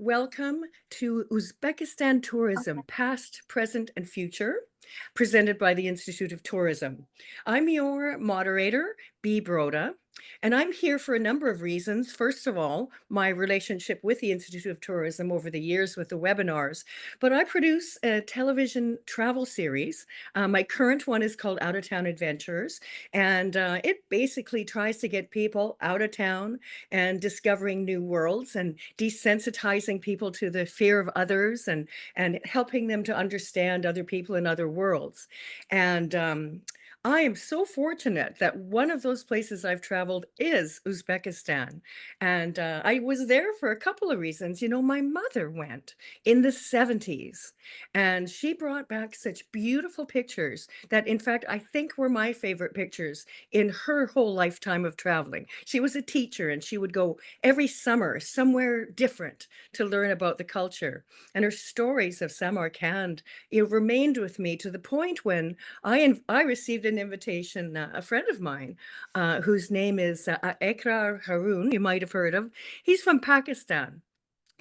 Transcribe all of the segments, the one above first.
Welcome to Uzbekistan Tourism, Past, Present, and Future, presented by the Institute of Tourism. I'm your moderator, B. Broda, and I'm here for a number of reasons. First of all, my relationship with the Institute of Tourism over the years with the webinars, but I produce a television travel series. My current one is called Out of Town Adventures, and it basically tries to get people out of town and discovering new worlds and desensitizing people to the fear of others and helping them to understand other people in other worlds. And I am so fortunate that one of those places I've traveled is Uzbekistan. And I was there for a couple of reasons. You know, my mother went in the 70s and she brought back such beautiful pictures that, in fact, I think were my favorite pictures in her whole lifetime of traveling. She was a teacher and she would go every summer somewhere different to learn about the culture. And her stories of Samarkand, remained with me to the point when I received an invitation, a friend of mine, whose name is Ekrar Harun, you might have heard of. He's from Pakistan.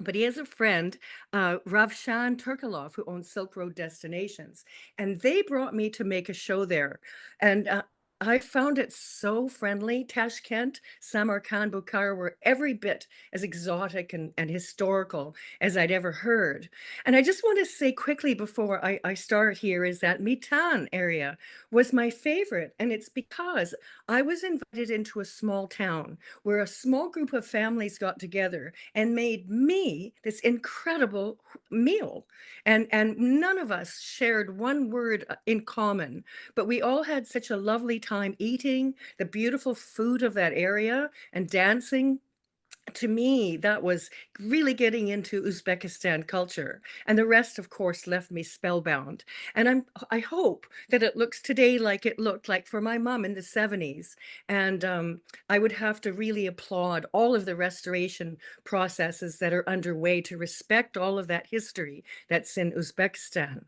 But he has a friend, Ravshan Turkalov, who owns Silk Road Destinations. And they brought me to make a show there. And I found it so friendly. Tashkent, Samarkand, Bukhara were every bit as exotic and historical as I'd ever heard. And I just want to say quickly before I start here is that Mitan area was my favorite. And it's because I was invited into a small town where a small group of families got together and made me this incredible meal. And none of us shared one word in common, but we all had such a lovely time eating the beautiful food of that area and dancing. To me, that was really getting into Uzbekistan culture. And the rest, of course, left me spellbound. And I hope that it looks today like it looked like for my mom in the 70s. And I would have to really applaud all of the restoration processes that are underway to respect all of that history that's in Uzbekistan.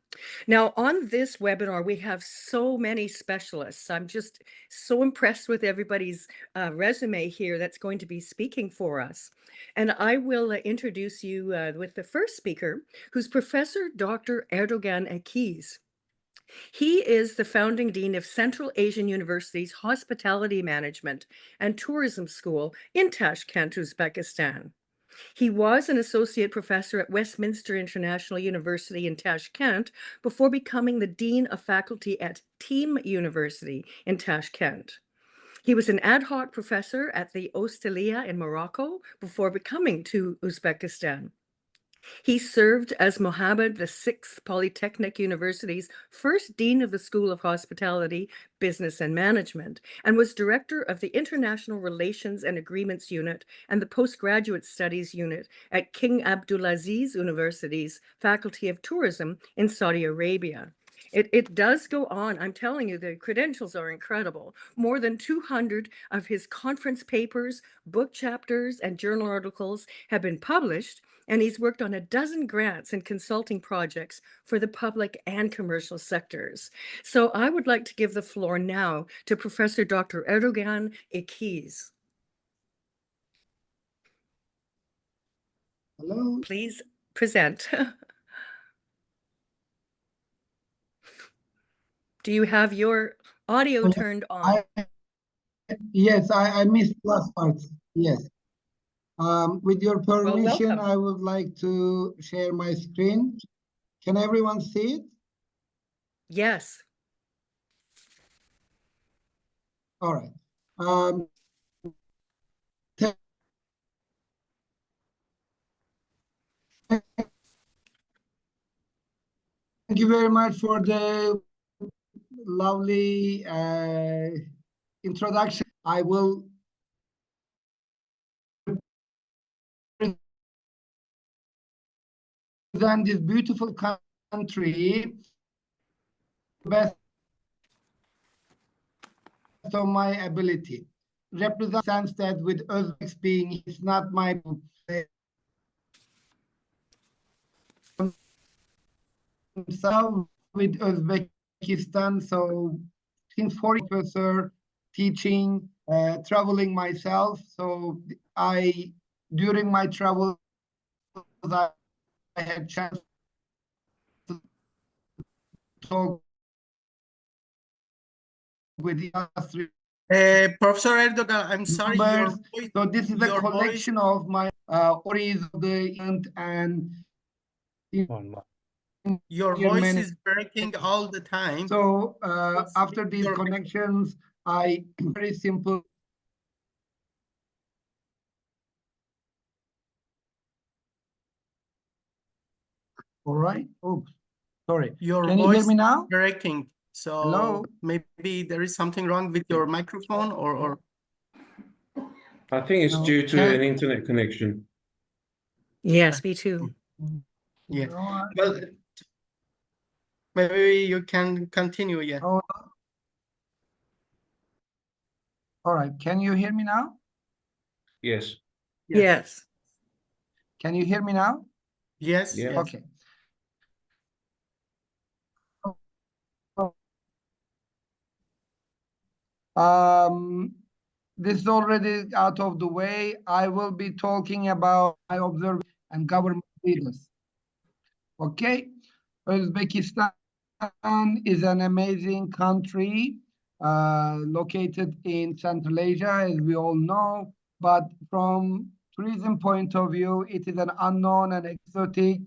Now, on this webinar, we have so many specialists. I'm just so impressed with everybody's resume here that's going to be speaking for us. And I will introduce you with the first speaker, who's Professor Dr. Erdogan Akiz. He is the founding dean of Central Asian University's Hospitality Management and Tourism School in Tashkent, Uzbekistan. He was an associate professor at Westminster International University in Tashkent before becoming the dean of faculty at Team University in Tashkent. He was an ad hoc professor at the Ostelia in Morocco before coming to Uzbekistan. He served as Mohammed VI Polytechnic University's first dean of the School of Hospitality, Business and Management, and was director of the International Relations and Agreements Unit and the Postgraduate Studies Unit at King Abdulaziz University's Faculty of Tourism in Saudi Arabia. It does go on. I'm telling you, the credentials are incredible. More than 200 of his conference papers, book chapters, and journal articles have been published, and he's worked on a dozen grants and consulting projects for the public and commercial sectors. So I would like to give the floor now to Professor Dr. Erdogan Akiz. Hello. Please present. Do you have your audio turned on? Yes, I missed last part. Yes. With your permission, Well, I would like to share my screen. Can everyone see it? Yes. All right. Thank you very much for the lovely introduction. I will present this beautiful country best of my ability. Represent sense that with Uzbeks being, it's not my himself with Uzbekistan. So since 40 professor teaching, traveling myself. So during my travel I had chance to talk with the industry Professor Erdogan, I'm sorry, members. So this is a your collection of my stories of the event and your voice is breaking all the time. so What's after these your- connections, I very simple. All right. Oops. Sorry. Your Can you hear voice me now? breaking. So Hello? maybe there is something wrong with your microphone or I think it's No, due to an internet connection. Yes, me too. yeah. No, Well, maybe you can continue. Yeah. oh, all right. Can you hear me now? Yes. Yes. Can you hear me now? Yes. Yeah. Yes. Okay. This is already out of the way. I will be talking about my observation and government leaders. Okay. Uzbekistan is an amazing country located in Central Asia, as we all know. But from tourism point of view, it is an unknown and exotic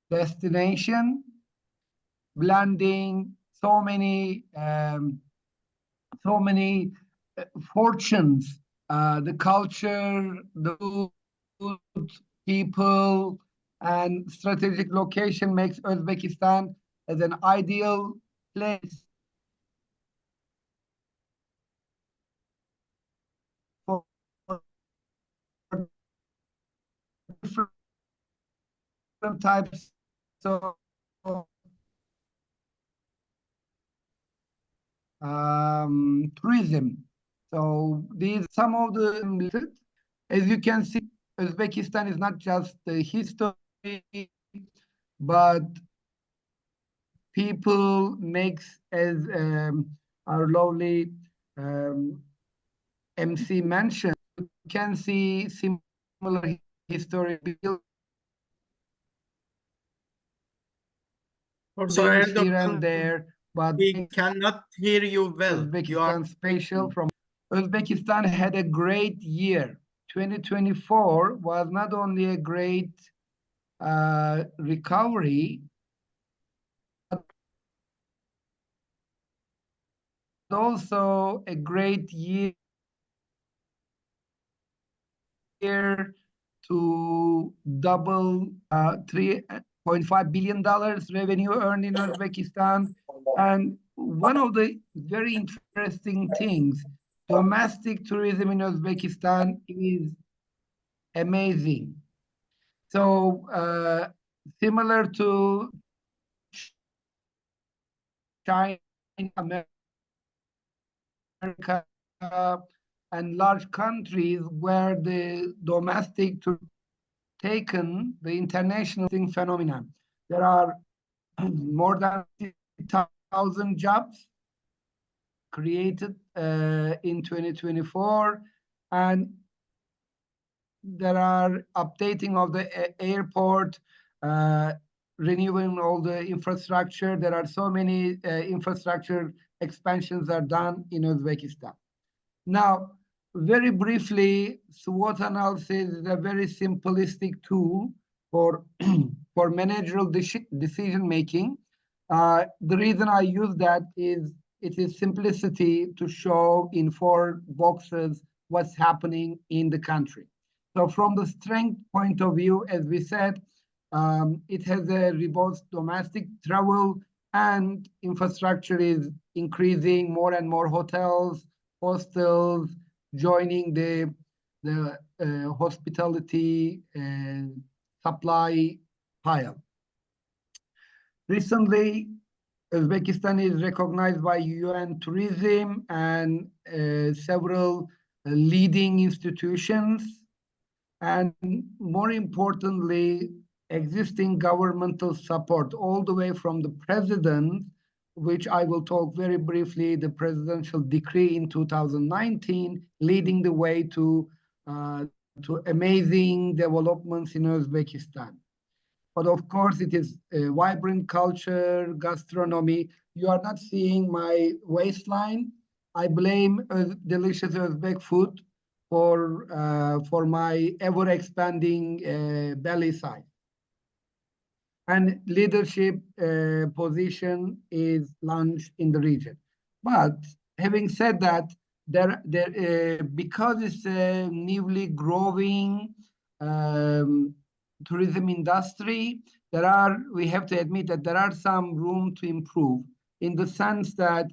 destination, blending so many fortunes, the culture, the food, people, and strategic location makes Uzbekistan as an ideal place for different types of tourism. So these some of the, as you can see, Uzbekistan is not just the history, but people makes as our lovely MC mentioned. You can see similar history Professor buildings here Erdogan, and there, but we cannot hear you well. You are Uzbekistan special from Uzbekistan had a great year. 2024 was not only a great recovery, but also a great year to double $3.5 billion revenue earned in Uzbekistan. And one of the very interesting things, domestic tourism in Uzbekistan is amazing. So similar to China, America, and large countries where the domestic tourism taken the international phenomenon. There are more than 60,000 jobs created in 2024, and there are updating of the airport, renewing all the infrastructure. There are so many infrastructure expansions are done in Uzbekistan. Now, very briefly, SWOT analysis is a very simplistic tool for, for managerial decision making. The reason I use that is it is simplicity to show in 4 boxes what's happening in the country. So from the strength point of view, as we said, it has a robust domestic travel and infrastructure is increasing, more and more hotels, hostels, joining the hospitality supply pile. Recently, Uzbekistan is recognized by UN Tourism and several leading institutions. And more importantly, existing governmental support all the way from the president, which I will talk very briefly, the presidential decree in 2019, leading the way to to amazing developments in Uzbekistan. But of course, it is a vibrant culture, gastronomy. You are not seeing my waistline. I blame delicious Uzbek food for my ever expanding belly size. And leadership position is launched in the region. But having said that, because it's a newly growing tourism industry, we have to admit that there are some room to improve in the sense that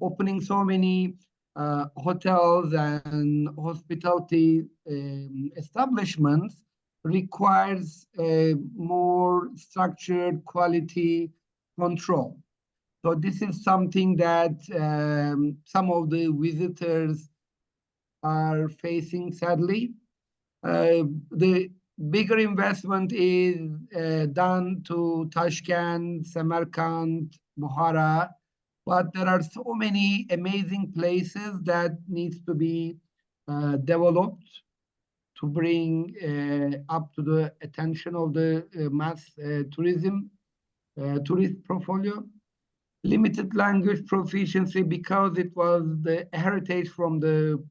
opening so many hotels and hospitality establishments requires a more structured quality control. So this is something that some of the visitors are facing, sadly. The bigger investment is done to Tashkent, Samarkand, Bukhara, but there are so many amazing places that needs to be developed to bring up to the attention of the mass tourism tourist portfolio. Limited language proficiency because it was the heritage from the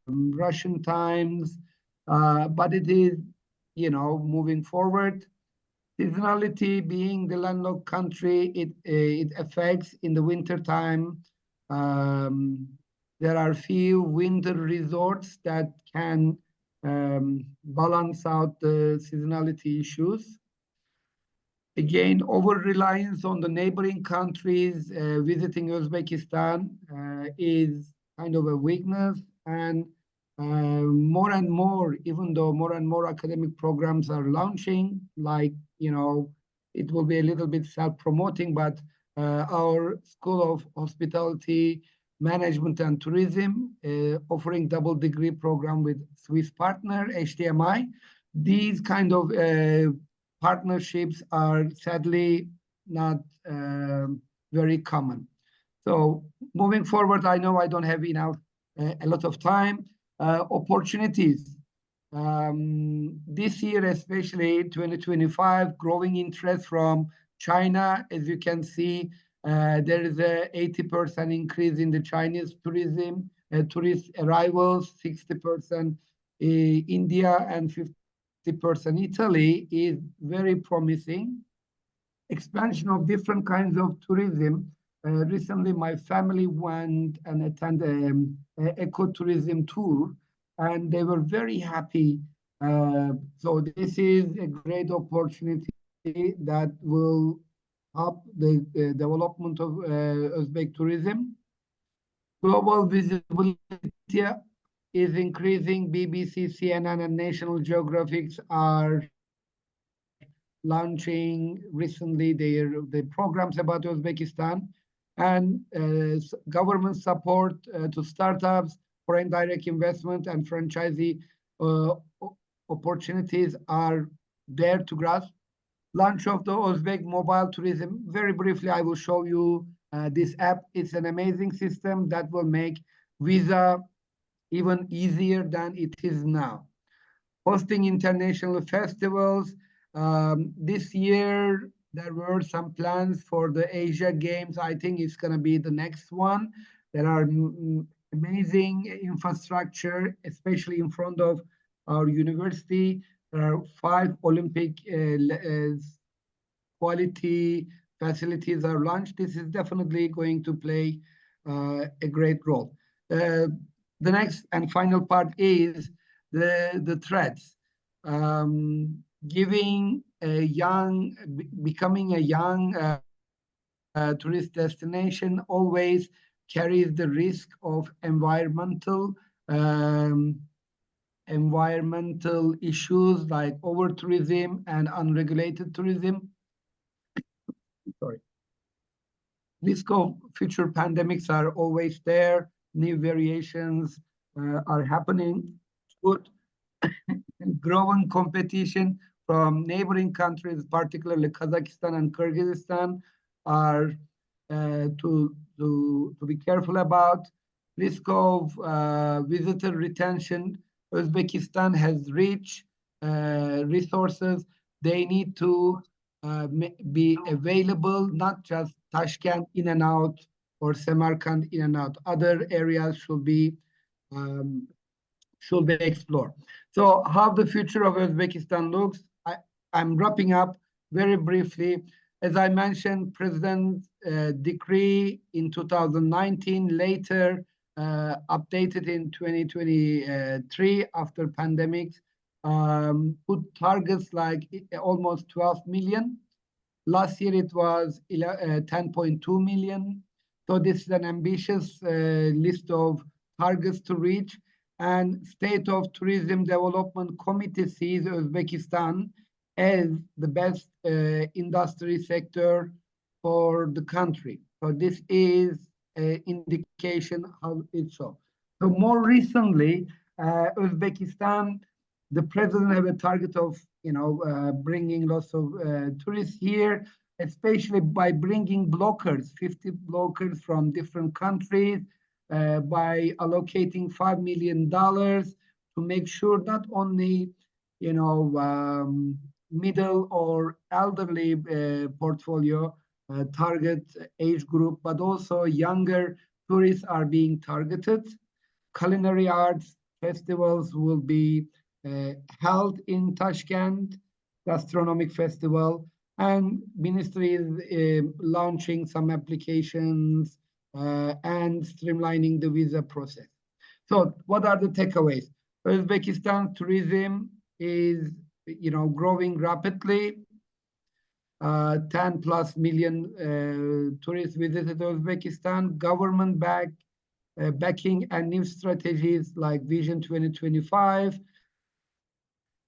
Russian times, but it is moving forward. Seasonality, being the landlocked country, it affects in the winter time. There are few winter resorts that can balance out the seasonality issues. Again, over-reliance on the neighboring countries, visiting Uzbekistan is kind of a weakness. And more and more, even though more and more academic programs are launching, like, it will be a little bit self-promoting, but our School of Hospitality, Management and Tourism, offering double degree program with Swiss partner, HDMI. These kind of partnerships are sadly not very common. So moving forward, I know I don't have enough, a lot of time. Opportunities. This year, especially 2025, growing interest from China. As you can see, there is a 80% increase in the Chinese tourism, tourist arrivals, 60% India and 50% Italy is very promising. Expansion of different kinds of tourism. Recently, my family went and attended an ecotourism tour, and they were very happy. So this is a great opportunity that will help the development of Uzbek tourism. Global visibility is increasing. BBC, CNN, and National Geographic are launching recently their programs about Uzbekistan, and government support to startups, foreign direct investment, and franchisee opportunities are there to grasp. Launch of the Uzbek mobile tourism. Very briefly, I will show you this app. It's an amazing system that will make visa even easier than it is now. Hosting international festivals. This year, there were some plans for the Asia Games. I think it's going to be the next one. There are amazing infrastructure, especially in front of our university. There are 5 Olympic quality facilities are launched. This is definitely going to play a great role. The next and final part is the threats. Becoming a young tourist destination always carries the risk of environmental issues like over-tourism and unregulated tourism. Sorry. Risk of future pandemics are always there. New variations are happening. Good. Growing competition from neighboring countries, particularly Kazakhstan and Kyrgyzstan, are to be careful about. Risk of visitor retention. Uzbekistan has rich resources. They need to be available, not just Tashkent in and out or Samarkand in and out. Other areas um, should be explored. So how the future of Uzbekistan looks, I'm wrapping up very briefly. As I mentioned, President's decree in 2019, later updated in 2023 after pandemics, put targets like almost 12 million. Last year it was 10.2 million. So this is an ambitious list of targets to reach. And State of Tourism Development Committee sees Uzbekistan as the best industry sector for the country. So this is an indication how it's so. So more recently, Uzbekistan, the president have a target of bringing lots of tourists here, especially by bringing blockers, 50 blockers from different countries, by allocating $5 million to make sure not only middle or elderly portfolio target age group, but also younger tourists are being targeted. Culinary arts festivals will be held in Tashkent, gastronomic festival, and ministry is launching some applications and streamlining the visa process. So what are the takeaways? Uzbekistan tourism is growing rapidly. 10 plus million tourists visited Uzbekistan. Government backing and new strategies like Vision 2025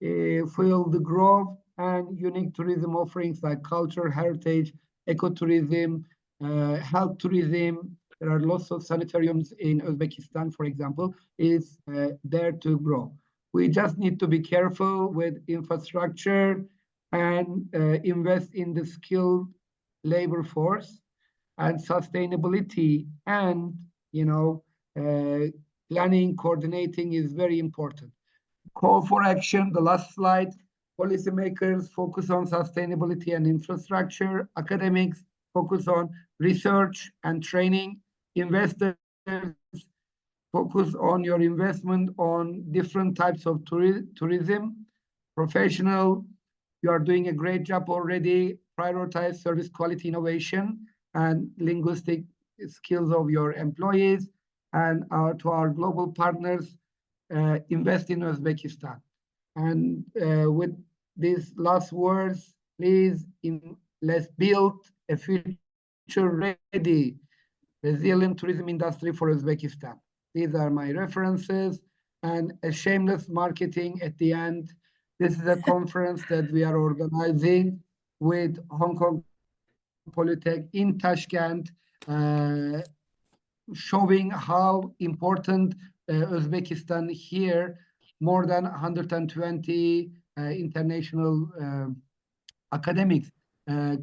fuel the growth, and unique tourism offerings like culture, heritage, ecotourism, health tourism. There are lots of sanitariums in Uzbekistan, for example, is there to grow. We just need to be careful with infrastructure and invest in the skilled labor force and sustainability, and planning, coordinating is very important. Call for action, the last slide. Policymakers focus on sustainability and infrastructure. Academics focus on research and training. Investors focus on your investment on different types of tourism. Professional, you are doing a great job already. Prioritize service quality innovation and linguistic skills of your employees. And to our global partners, invest in Uzbekistan. And with these last words, please, let's build a future-ready, resilient tourism industry for Uzbekistan. These are my references, and a shameless marketing at the end. This is a conference that we are organizing with Hong Kong Polytech in Tashkent, showing how important Uzbekistan here, more than 120 international academics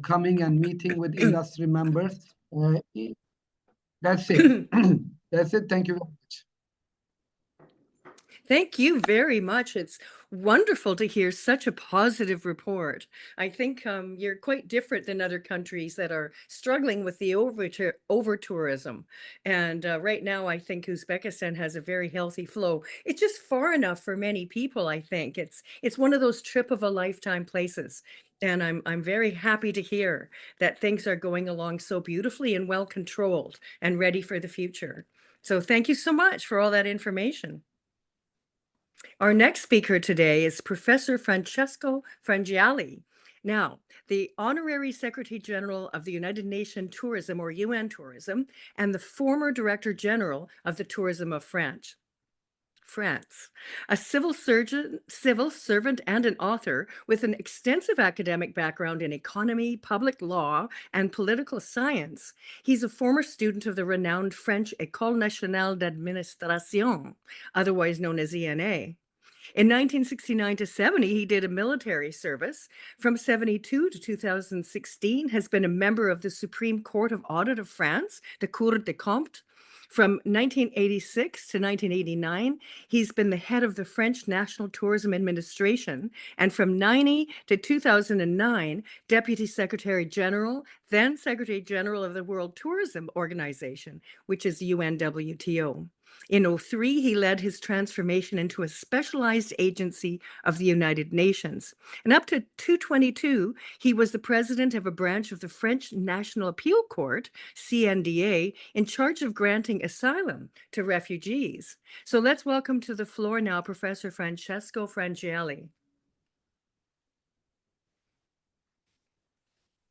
coming and meeting with industry members. That's it. That's it. Thank you very much. Thank you very much. It's wonderful to hear such a positive report. I think you're quite different than other countries that are struggling with the over-tourism. And right now, I think Uzbekistan has a very healthy flow. It's just far enough for many people, I think. It's one of those trip of a lifetime places. And I'm very happy to hear that things are going along so beautifully and well controlled and ready for the future. So thank you so much for all that information. Our next speaker today is Professor Francesco Frangiali. Now, the Honorary Secretary General of the United Nations Tourism, or UN Tourism, and the former Director General of the Tourism of France. A civil servant, and an author with an extensive academic background in economy, public law, and political science. He's a former student of the renowned French École Nationale d'Administration, otherwise known as ENA. In 1969 to 70, he did a military service. From 72 to 2016, has been a member of the Supreme Court of Audit of France, the Cour des Comptes, From 1986 to 1989, he's been the head of the French National Tourism Administration, and from 90 to 2009, Deputy Secretary General, then Secretary General of the World Tourism Organization, which is UNWTO. In 2003, he led his transformation into a specialized agency of the United Nations. And up to 2022, he was the president of a branch of the French National Appeal Court, CNDA, in charge of granting asylum to refugees. So let's welcome to the floor now Professor Francesco Frangelli.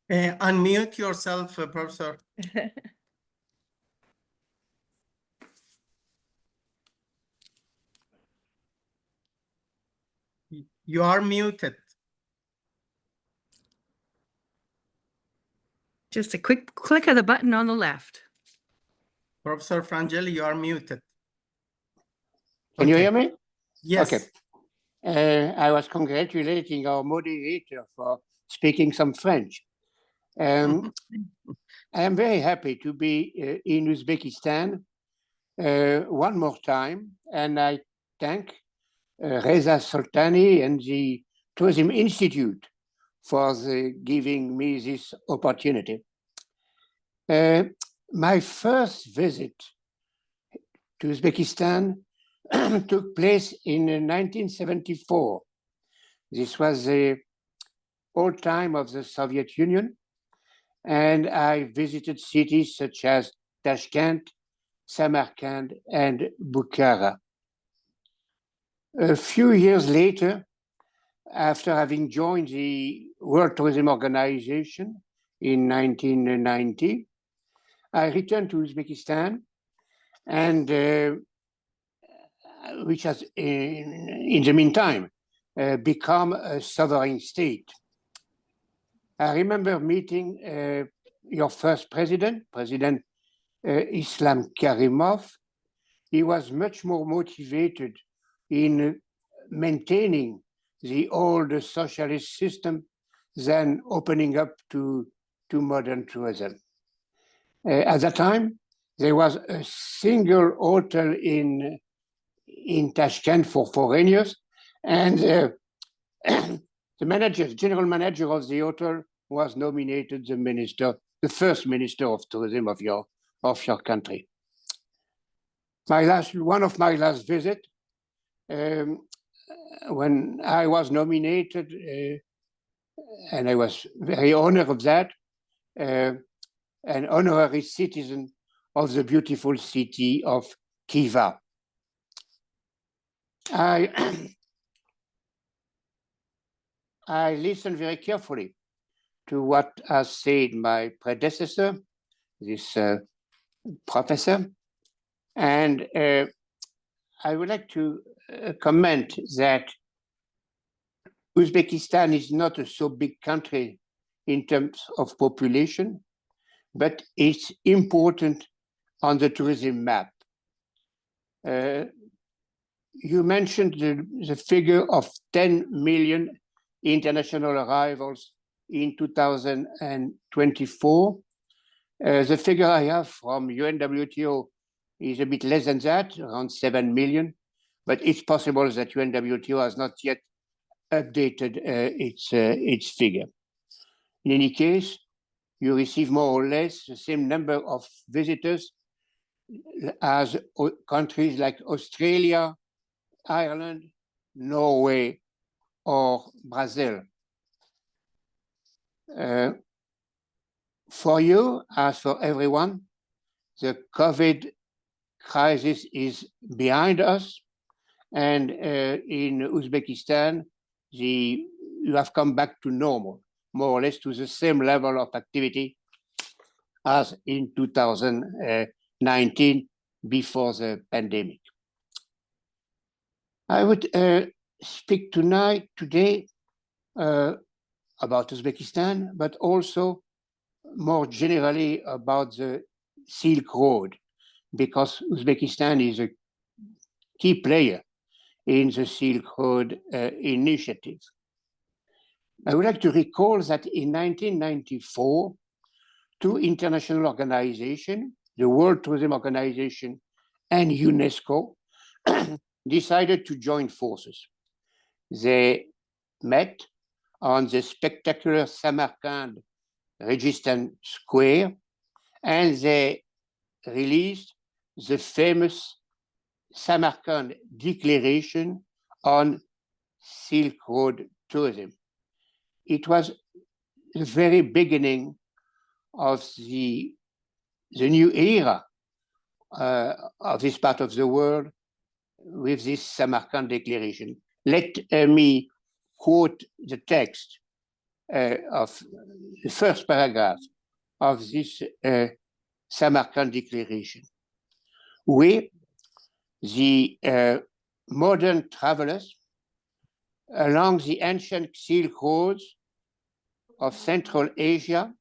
Unmute yourself, Professor. You are muted. Just a quick click of the button on the left. Professor Frangelli, you are muted. Can you Okay. hear me? Yes. Okay. I was congratulating our moderator for speaking some French. I am very happy to be in Uzbekistan one more time, and I thank Reza Sultani and the Tourism Institute for giving me this opportunity. My first visit to Uzbekistan took place in 1974. This was the old time of the Soviet Union, and I visited cities such as Tashkent, Samarkand, and Bukhara. A few years later, after having joined the World Tourism Organization in 1990, I returned to Uzbekistan, and which has, in the meantime, become a sovereign state. I remember meeting your first president, President Islam Karimov. He was much more motivated in maintaining the old socialist system than opening up to modern tourism. At that time, there was a single hotel in Tashkent for foreigners, and the general manager of the hotel was nominated the first minister of tourism of your country. One of my last visits, when I was nominated, and I was very honored of that, an honorary citizen of the beautiful city of Khiva. I listened very carefully to what has said my predecessor, this professor, and I would like to comment that Uzbekistan is not a so big country in terms of population, but it's important on the tourism map. You mentioned the figure of 10 million international arrivals in 2024. The figure I have from UNWTO is a bit less than that, around 7 million, but it's possible that UNWTO has not yet updated its figure. In any case, you receive more or less the same number of visitors as countries like Australia, Ireland, Norway, or Brazil. For you, as for everyone, the COVID crisis is behind us, and in Uzbekistan, you have come back to normal, more or less to the same level of activity as in 2019, before the pandemic. I would speak today about Uzbekistan, but also more generally about the Silk Road, because Uzbekistan is a key player in the Silk Road initiative. I would like to recall that in 1994, two international organizations, the World Tourism Organization, and UNESCO decided to join forces. They met on the spectacular Samarkand Registan Square, and they released the famous Samarkand Declaration on Silk Road tourism. It was the very beginning of the new era of this part of the world with this Samarkand Declaration. Let me quote the text of the first paragraph of this Samarkand Declaration. We, the modern travelers, along the ancient Silk Roads of Central Asia,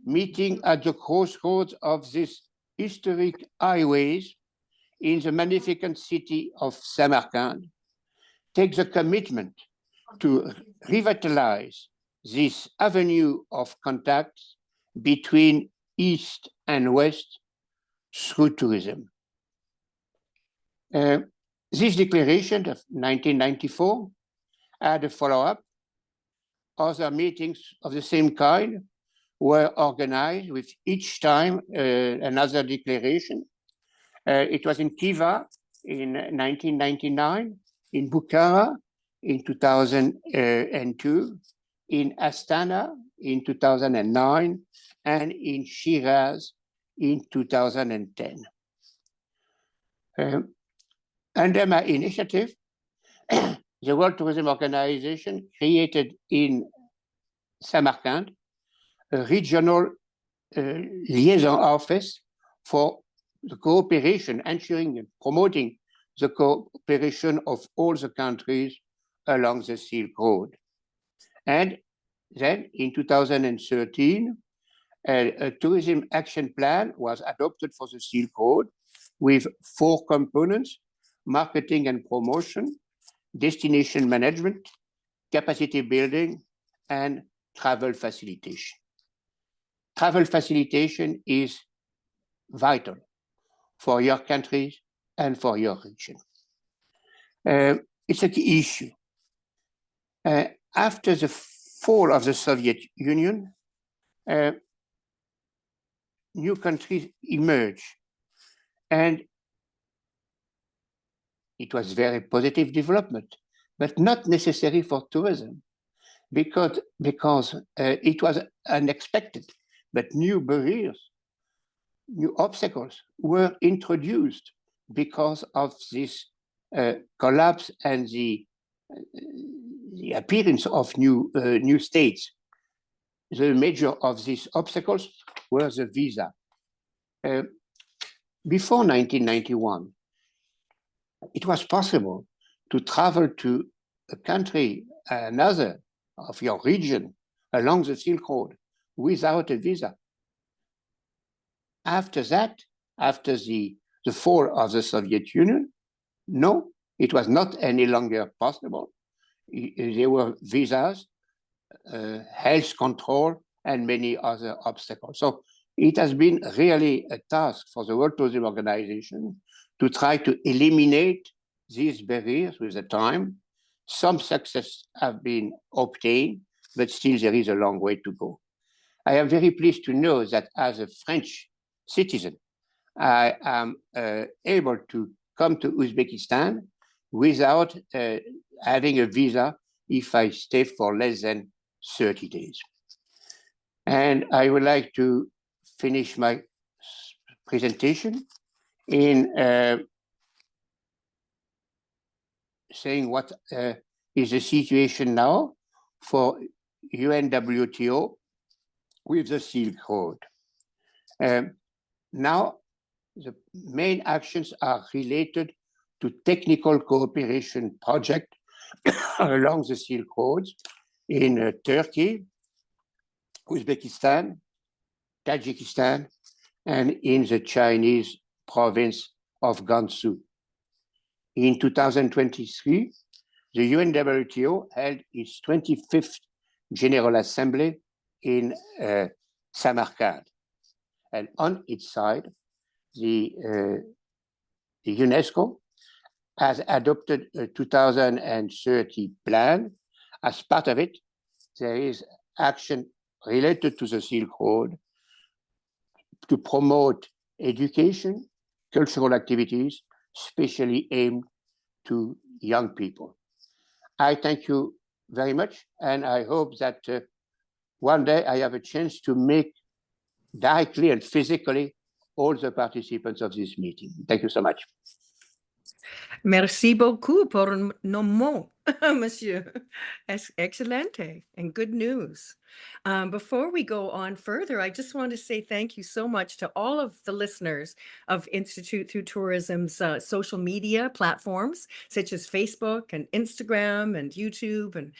meeting at the crossroads of these historic highways in the magnificent city of Samarkand, take the commitment to revitalize this avenue of contacts between East and West through tourism. This declaration of 1994 had a follow-up. Other meetings of the same kind were organized with each time another declaration. It was in Khiva in 1999, in Bukhara in 2002, in Astana in 2009, and in Shiraz in 2010. Under my initiative, the World Tourism Organization created in Samarkand a regional liaison office for the cooperation, ensuring and promoting the cooperation of all the countries along the Silk Road. And then in 2013, a tourism action plan was adopted for the Silk Road with 4 components: marketing and promotion, destination management, capacity building, and travel facilitation. Travel facilitation is vital for your countries and for your region. It's a key issue. After the fall of the Soviet Union, new countries emerged, and it was very positive development, but not necessary for tourism, because it was unexpected, but new barriers, new obstacles were introduced because of this collapse and the appearance of new states. The major of these obstacles were the visa. Before 1991, it was possible to travel to a country, another of your region, along the Silk Road without a visa. After that, after the fall of the Soviet Union, no, it was not any longer possible. There were visas, health control, and many other obstacles. So it has been really a task for the World Tourism Organization to try to eliminate these barriers with the time. Some success have been obtained, but still there is a long way to go. I am very pleased to know that as a French citizen, I am able to come to Uzbekistan without having a visa if I stay for less than 30 days. And I would like to finish my presentation in saying what is the situation now for UNWTO with the Silk Road. Now, the main actions are related to technical cooperation project along the Silk Roads in Turkey, Uzbekistan, Tajikistan, and in the Chinese province of Gansu. In 2023, the UNWTO held its 25th General Assembly in Samarkand. And on its side, the UNESCO has adopted a 2030 plan. As part of it, there is action related to the Silk Road to promote education, cultural activities, especially aimed to young people. I thank you very much, and I hope that one day I have a chance to meet directly and physically all the participants of this meeting. Thank you so much. Merci beaucoup pour nos mots, monsieur. Excelente and good news. Before we go on further, I just want to say thank you so much to all of the listeners of Institute Through Tourism's social media platforms, such as Facebook and Instagram and YouTube. And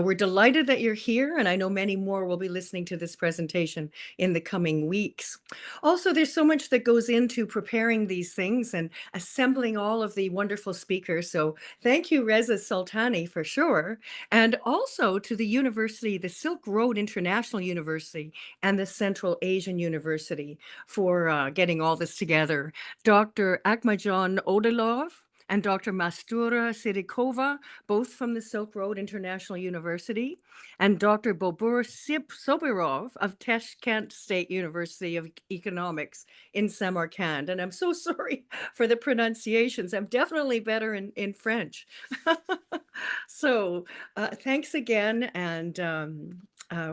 we're delighted that you're here. And I know many more will be listening to this presentation in the coming weeks. Also, there's so much that goes into preparing these things and assembling all of the wonderful speakers. So thank you, Reza Sultani, for sure. And also to the university, the Silk Road International University and the Central Asian University for getting all this together. Dr. Akmajan Odilov and Dr. Mastura Sidikova, both from the Silk Road International University, and Dr. Bobur Sobirov of Tashkent State University of Economics in Samarkand. And I'm so sorry for the pronunciations. I'm definitely better in French. So thanks again, and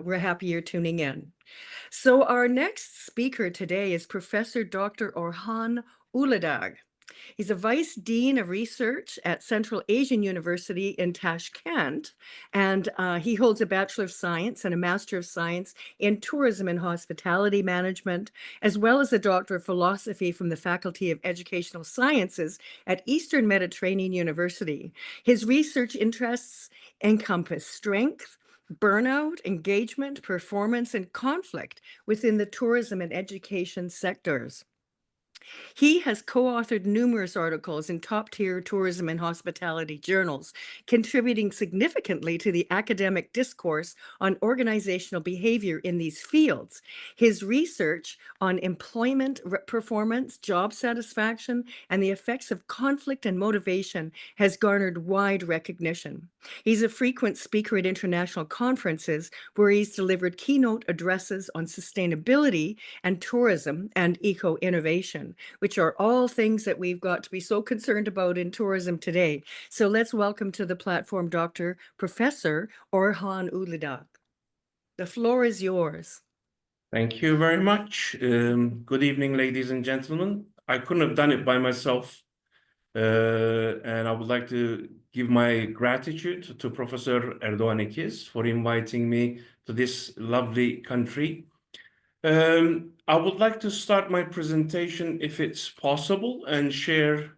we're happy you're tuning in. So our next speaker today is Professor Dr. Orhan Uladag. He's a Vice Dean of Research at Central Asian University in Tashkent, and he holds a Bachelor of Science and a Master of Science in Tourism and Hospitality Management, as well as a Doctor of Philosophy from the Faculty of Educational Sciences at Eastern Mediterranean University. His research interests encompass strength, burnout, engagement, performance, and conflict within the tourism and education sectors. He has co-authored numerous articles in top-tier tourism and hospitality journals, contributing significantly to the academic discourse on organizational behavior in these fields. His research on employment performance, job satisfaction, and the effects of conflict and motivation has garnered wide recognition. He's a frequent speaker at international conferences where he's delivered keynote addresses on sustainability and tourism and eco-innovation, which are all things that we've got to be so concerned about in tourism today. So let's welcome to the platform Dr. Professor Orhan Uladag. The floor is yours. Thank you very much. Good evening, ladies and gentlemen. I couldn't have done it by myself. And I would like to give my gratitude to Professor Erdoğan Ekiz for inviting me to this lovely country. I would like to start my presentation, if it's possible, and share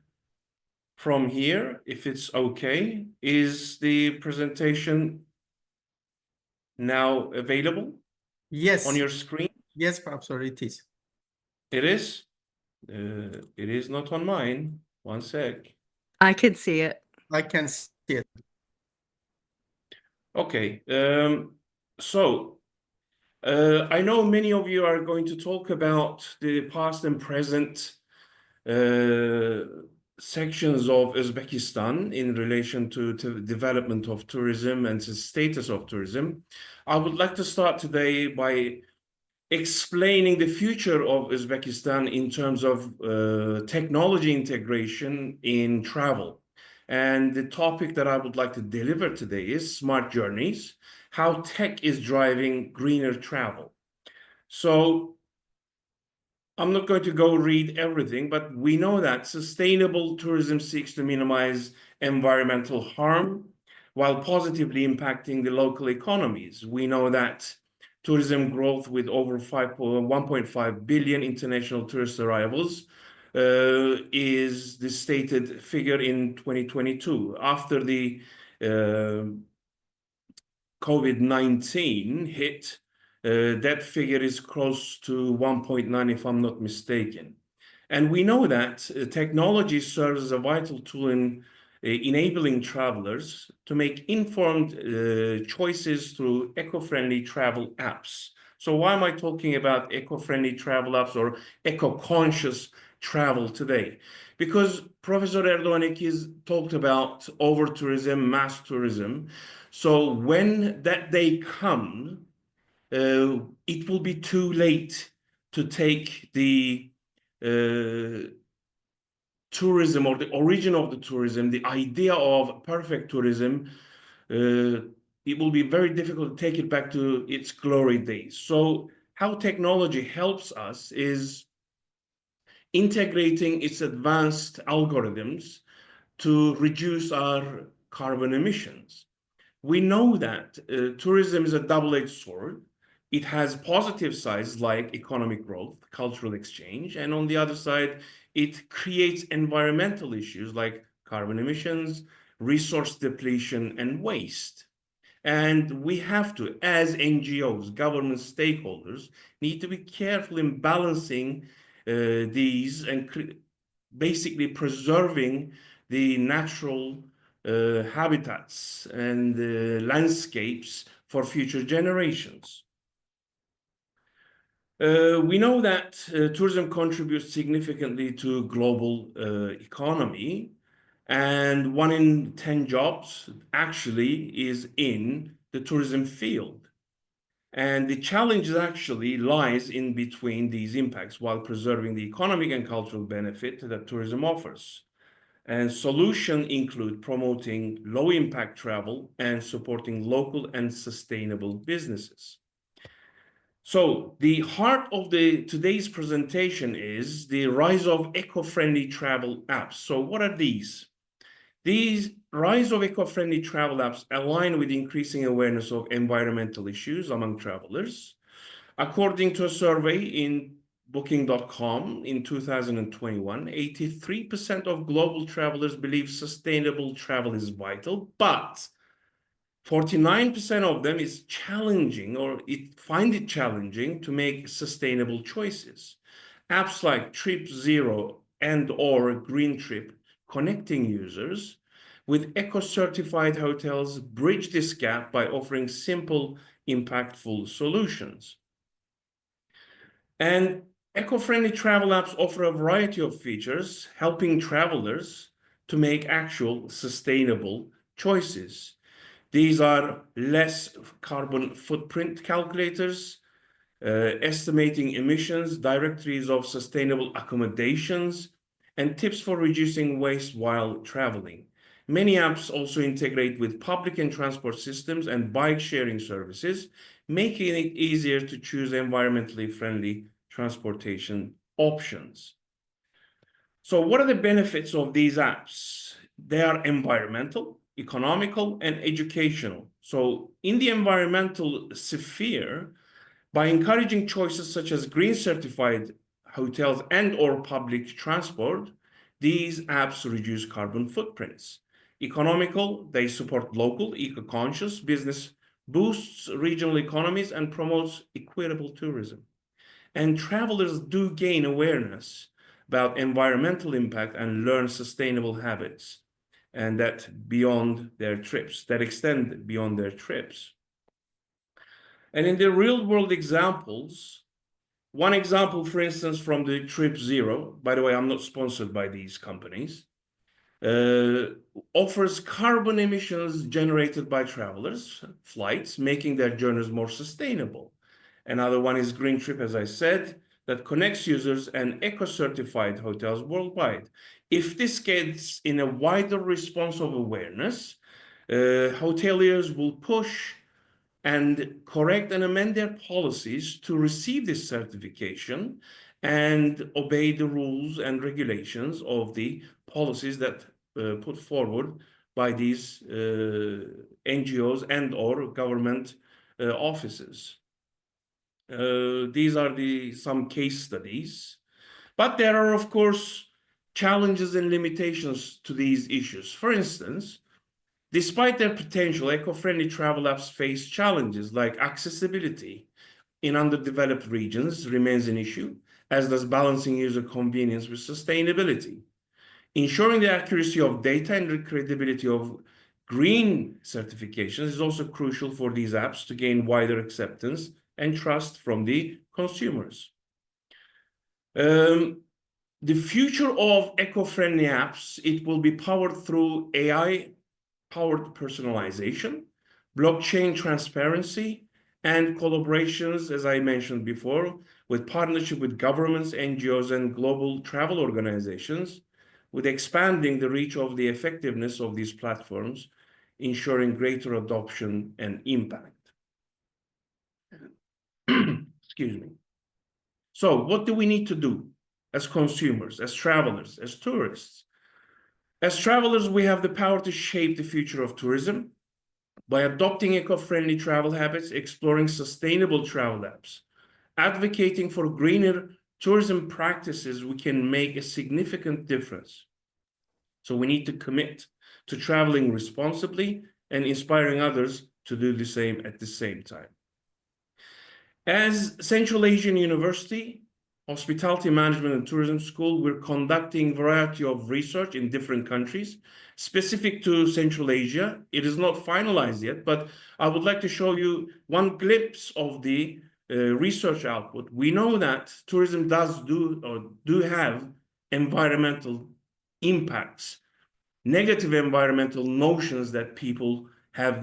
from here, if it's okay. Is the presentation now available Yes. on your screen? Yes, Professor, it is. It is? It is not on mine. One sec. I can see it. I can see it. Okay. I know many of you are going to talk about the past and present sections of Uzbekistan in relation to the development of tourism and the status of tourism. I would like to start today by explaining the future of Uzbekistan in terms of technology integration in travel. And the topic that I would like to deliver today is smart journeys, how tech is driving greener travel. So I'm not going to go read everything, but we know that sustainable tourism seeks to minimize environmental harm while positively impacting the local economies. We know that tourism growth with over 1.5 billion international tourist arrivals is the stated figure in 2022. After the COVID-19 hit, that figure is close to 1.9, if I'm not mistaken. And we know that technology serves as a vital tool in enabling travelers to make informed choices through eco-friendly travel apps. So why am I talking about eco-friendly travel apps or eco-conscious travel today. Because Professor Erdoğan has talked about over-tourism, mass tourism. So when that day comes, it will be too late to take the tourism or the origin of the tourism, the idea of perfect tourism. It will be very difficult to take it back to its glory days. So how technology helps us is integrating its advanced algorithms to reduce our carbon emissions. We know that tourism is a double-edged sword. It has positive sides like economic growth, cultural exchange, and on the other side, it creates environmental issues like carbon emissions, resource depletion, and waste. And we have to, as NGOs, government stakeholders, need to be careful in balancing these and basically preserving the natural habitats and landscapes for future generations. We know that tourism contributes significantly to global economy, and 1 in 10 jobs actually is in the tourism field. And the challenge actually lies in between these impacts while preserving the economic and cultural benefit that tourism offers. And solutions include promoting low-impact travel and supporting local and sustainable businesses. So the heart of today's presentation is the rise of eco-friendly travel apps. So what are these? These rise of eco-friendly travel apps align with increasing awareness of environmental issues among travelers. According to a survey in Booking.com in 2021, 83% of global travelers believe sustainable travel is vital, but 49% of them is challenging or find it challenging to make sustainable choices. Apps like Trip Zero and or Green Trip connecting users with eco-certified hotels bridge this gap by offering simple, impactful solutions. And eco-friendly travel apps offer a variety of features, helping travelers to make actual sustainable choices. These are less carbon footprint calculators, estimating emissions, directories of sustainable accommodations, and tips for reducing waste while traveling. Many apps also integrate with public and transport systems and bike sharing services, making it easier to choose environmentally friendly transportation options. So what are the benefits of these apps? They are environmental, economical, and educational. So in the environmental sphere, by encouraging choices such as green certified hotels and or public transport, these apps reduce carbon footprints. Economical, they support local, eco-conscious business, boosts regional economies, and promotes equitable tourism. And travelers do gain awareness about environmental impact and learn sustainable habits, and that beyond their trips, that extend beyond their trips. And in the real world examples, one example, for instance, from the Trip Zero, by the way, I'm not sponsored by these companies, offers carbon emissions generated by travelers' flights, making their journeys more sustainable. Another one is Green Trip, as I said, that connects users and eco-certified hotels worldwide. If this gets in a wider response of awareness, hoteliers will push and correct and amend their policies to receive this certification and obey the rules and regulations of the policies that put forward by these NGOs and or government offices. These are some case studies, but there are, of course, challenges and limitations to these issues. For instance, despite their potential, eco-friendly travel apps face challenges like accessibility in underdeveloped regions remains an issue, as does balancing user convenience with sustainability. Ensuring the accuracy of data and the credibility of green certifications is also crucial for these apps to gain wider acceptance and trust from the consumers. The future of eco-friendly apps, it will be powered through AI-powered personalization, blockchain transparency, and collaborations, as I mentioned before, with partnership with governments, NGOs, and global travel organizations, with expanding the reach of the effectiveness of these platforms, ensuring greater adoption and impact. Excuse me. So what do we need to do as consumers, as travelers, as tourists? As travelers, we have the power to shape the future of tourism by adopting eco-friendly travel habits, exploring sustainable travel apps, advocating for greener tourism practices. We can make a significant difference. So we need to commit to traveling responsibly and inspiring others to do the same at the same time. As Central Asian University, Hospitality Management and Tourism School, we're conducting a variety of research in different countries specific to Central Asia. It is not finalized yet, but I would like to show you one glimpse of the research output. We know that tourism do have environmental impacts, negative environmental notions that people have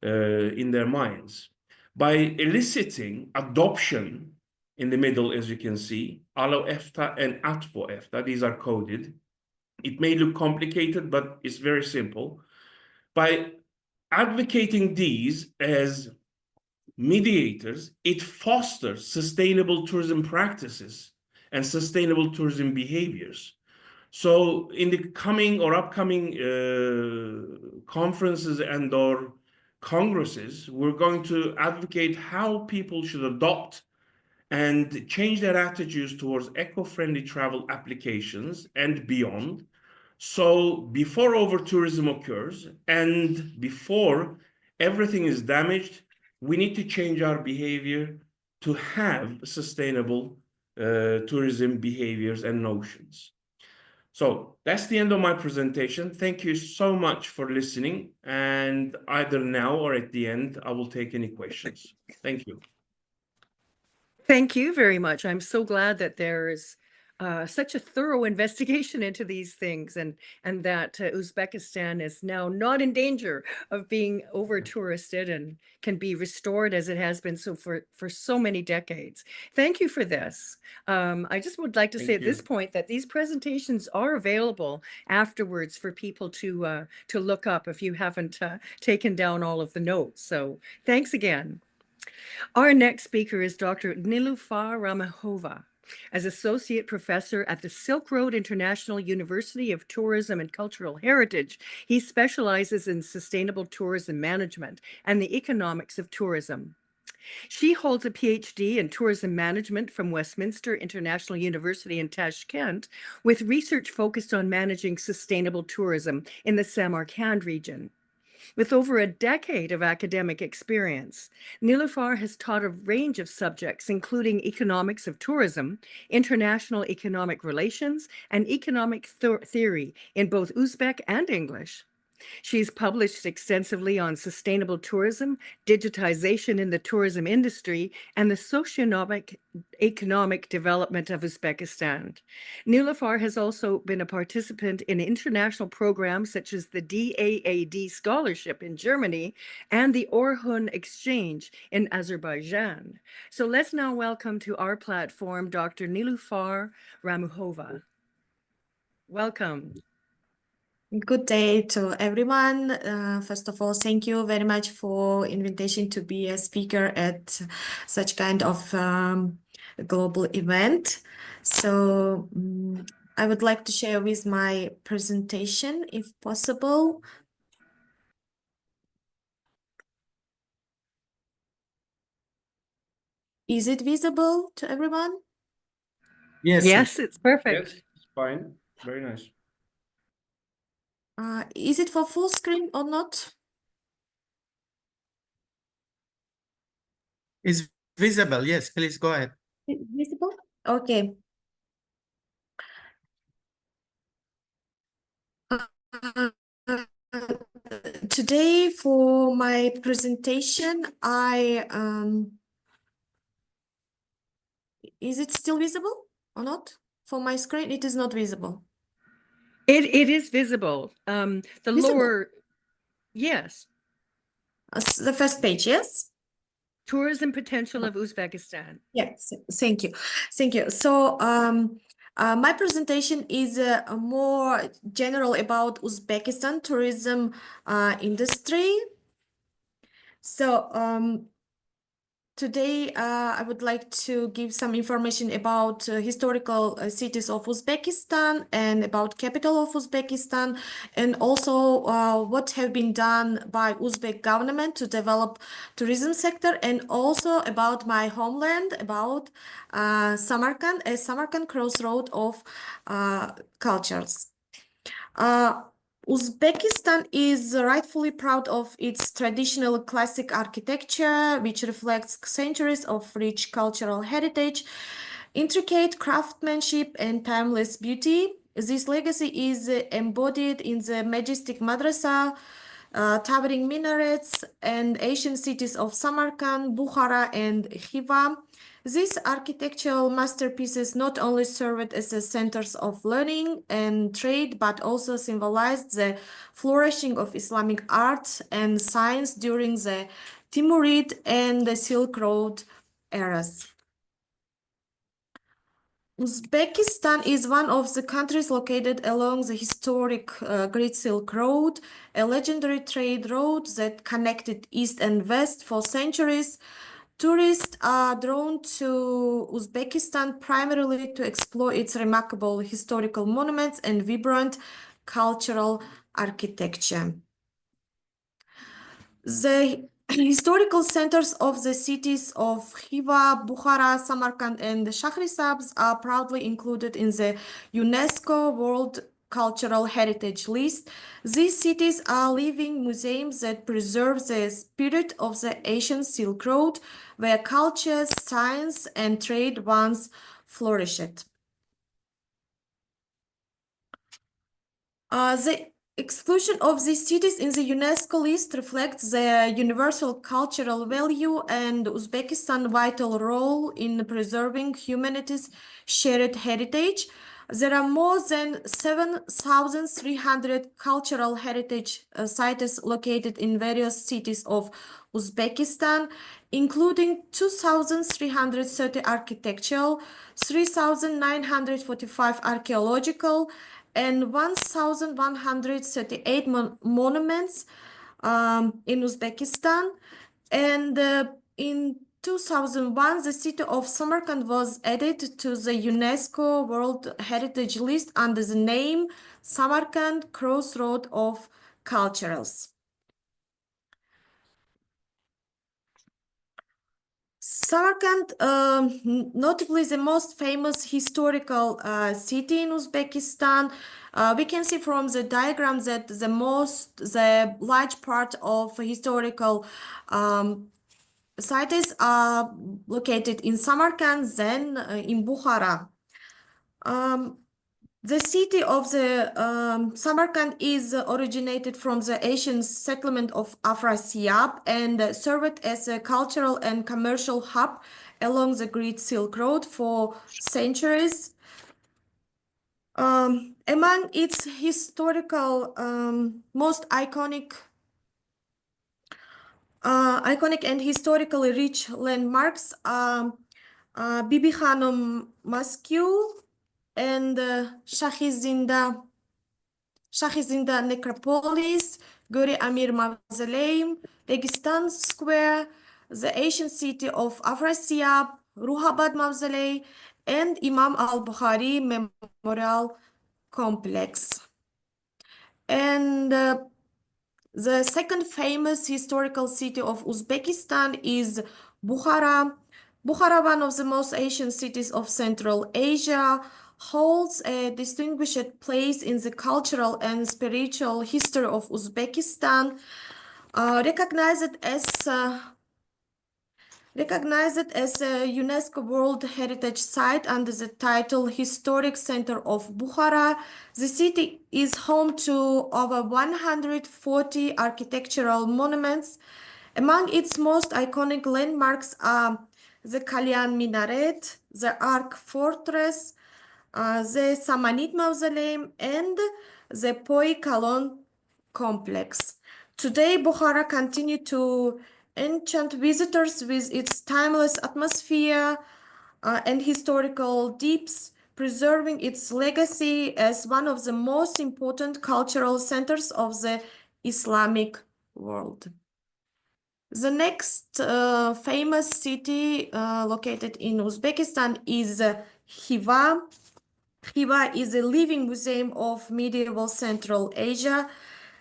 in their minds. By eliciting adoption in the middle, as you can see, ALO EFTA and ATFO EFTA, these are coded. It may look complicated, but it's very simple. By advocating these as mediators, it fosters sustainable tourism practices and sustainable tourism behaviors. So in the coming or upcoming conferences and or congresses, we're going to advocate how people should adopt and change their attitudes towards eco-friendly travel applications and beyond. So before over-tourism occurs and before everything is damaged, we need to change our behavior to have sustainable tourism behaviors and notions. So that's the end of my presentation. Thank you so much for listening. And either now or at the end, I will take any questions. Thank you. Thank you very much. I'm so glad that there is such a thorough investigation into these things, and that Uzbekistan is now not in danger of being over-touristed and can be restored as it has been so for so many decades. Thank you for this. I just would like to say at this point that these presentations are available afterwards for people to look up if you haven't taken down all of the notes. So thanks again. Our next speaker is Dr. Nilufar Ramahova. As Associate Professor at the Silk Road International University of Tourism and Cultural Heritage, he specializes in sustainable tourism management and the economics of tourism. She holds a PhD in tourism management from Westminster International University in Tashkent, with research focused on managing sustainable tourism in the Samarkand region. With over a decade of academic experience, Nilufar has taught a range of subjects, including economics of tourism, international economic relations, and economic theory in both Uzbek and English. She's published extensively on sustainable tourism, digitization in the tourism industry, and the socio-economic development of Uzbekistan. Nilufar has also been a participant in international programs such as the DAAD Scholarship in Germany and the Orhun Exchange in Azerbaijan. So let's now welcome to our platform Dr. Nilufar Ramahova. Welcome. Good day to everyone. First of all, thank you very much for invitation to be a speaker at such kind of global event. So I would like to share with my presentation, if possible. Is it visible to everyone? Yes, it's perfect. Yes, it's fine. Very nice. Is it for full screen or not? It's visible. Yes, please go ahead. Visible? Okay. Today for my presentation, is it still visible or not? For my screen, it is not visible. It is visible. The Visible. lower, yes, The first page, yes? tourism potential of Uzbekistan. Yes, thank you. Thank you. So, my presentation is more general about Uzbekistan tourism industry. So, today, I would like to give some information about historical cities of Uzbekistan and about capital of Uzbekistan, and also what have been done by Uzbek government to develop tourism sector, and also about my homeland, about Samarkand, a Samarkand crossroad of cultures. Uzbekistan is rightfully proud of its traditional classic architecture, which reflects centuries of rich cultural heritage, intricate craftsmanship, and timeless beauty. This legacy is embodied in the majestic madrasa, towering minarets, and ancient cities of Samarkand, Bukhara, and Khiva. These architectural masterpieces not only served as the centers of learning and trade, but also symbolized the flourishing of Islamic art and science during the Timurid and the Silk Road eras. Uzbekistan is one of the countries located along the historic Great Silk Road, a legendary trade road that connected East and West for centuries. Tourists are drawn to Uzbekistan primarily to explore its remarkable historical monuments and vibrant cultural architecture. The historical centers of the cities of Khiva, Bukhara, Samarkand, and Shahrisabz are proudly included in the UNESCO World Cultural Heritage List. These cities are living museums that preserve the spirit of the ancient Silk Road, where culture, science, and trade once flourished. The exclusion of these cities in the UNESCO list reflects their universal cultural value and Uzbekistan's vital role in preserving humanity's shared heritage. There are more than 7,300 cultural heritage sites located in various cities of Uzbekistan, including 2,330 architectural, 3,945 archaeological, and 1,138 monuments in Uzbekistan. And in 2001, the city of Samarkand was added to the UNESCO World Heritage List under the name Samarkand Crossroad of Cultures. Samarkand, notably the most famous historical city in Uzbekistan. We can see from the diagram that the large part of historical sites are located in Samarkand, then in Bukhara. The city of the Samarkand is originated from the ancient settlement of Afrasiyab and served as a cultural and commercial hub along the Great Silk Road for centuries. Among its historical most iconic and historically rich landmarks are Bibi Khanum Mosque and Shahizinda Necropolis, Guri Amir Mausoleum, Registan Square, the ancient city of Afrasiyab, Ruhabad Mausoleum, and Imam al-Bukhari Memorial Complex. And the second famous historical city of Uzbekistan is Bukhara. Bukhara, one of the most ancient cities of Central Asia, holds a distinguished place in the cultural and spiritual history of Uzbekistan, recognized as a UNESCO World Heritage Site under the title Historic Center of Bukhara. The city is home to over 140 architectural monuments. Among its most iconic landmarks are the Kalyan Minaret, the Ark Fortress, the Samanid Mausoleum, and the Poi Kalon complex. Today, Bukhara continues to enchant visitors with its timeless atmosphere and historical depths, preserving its legacy as one of the most important cultural centers of the Islamic world. The next famous city located in Uzbekistan is Khiva. Khiva is a living museum of medieval Central Asia.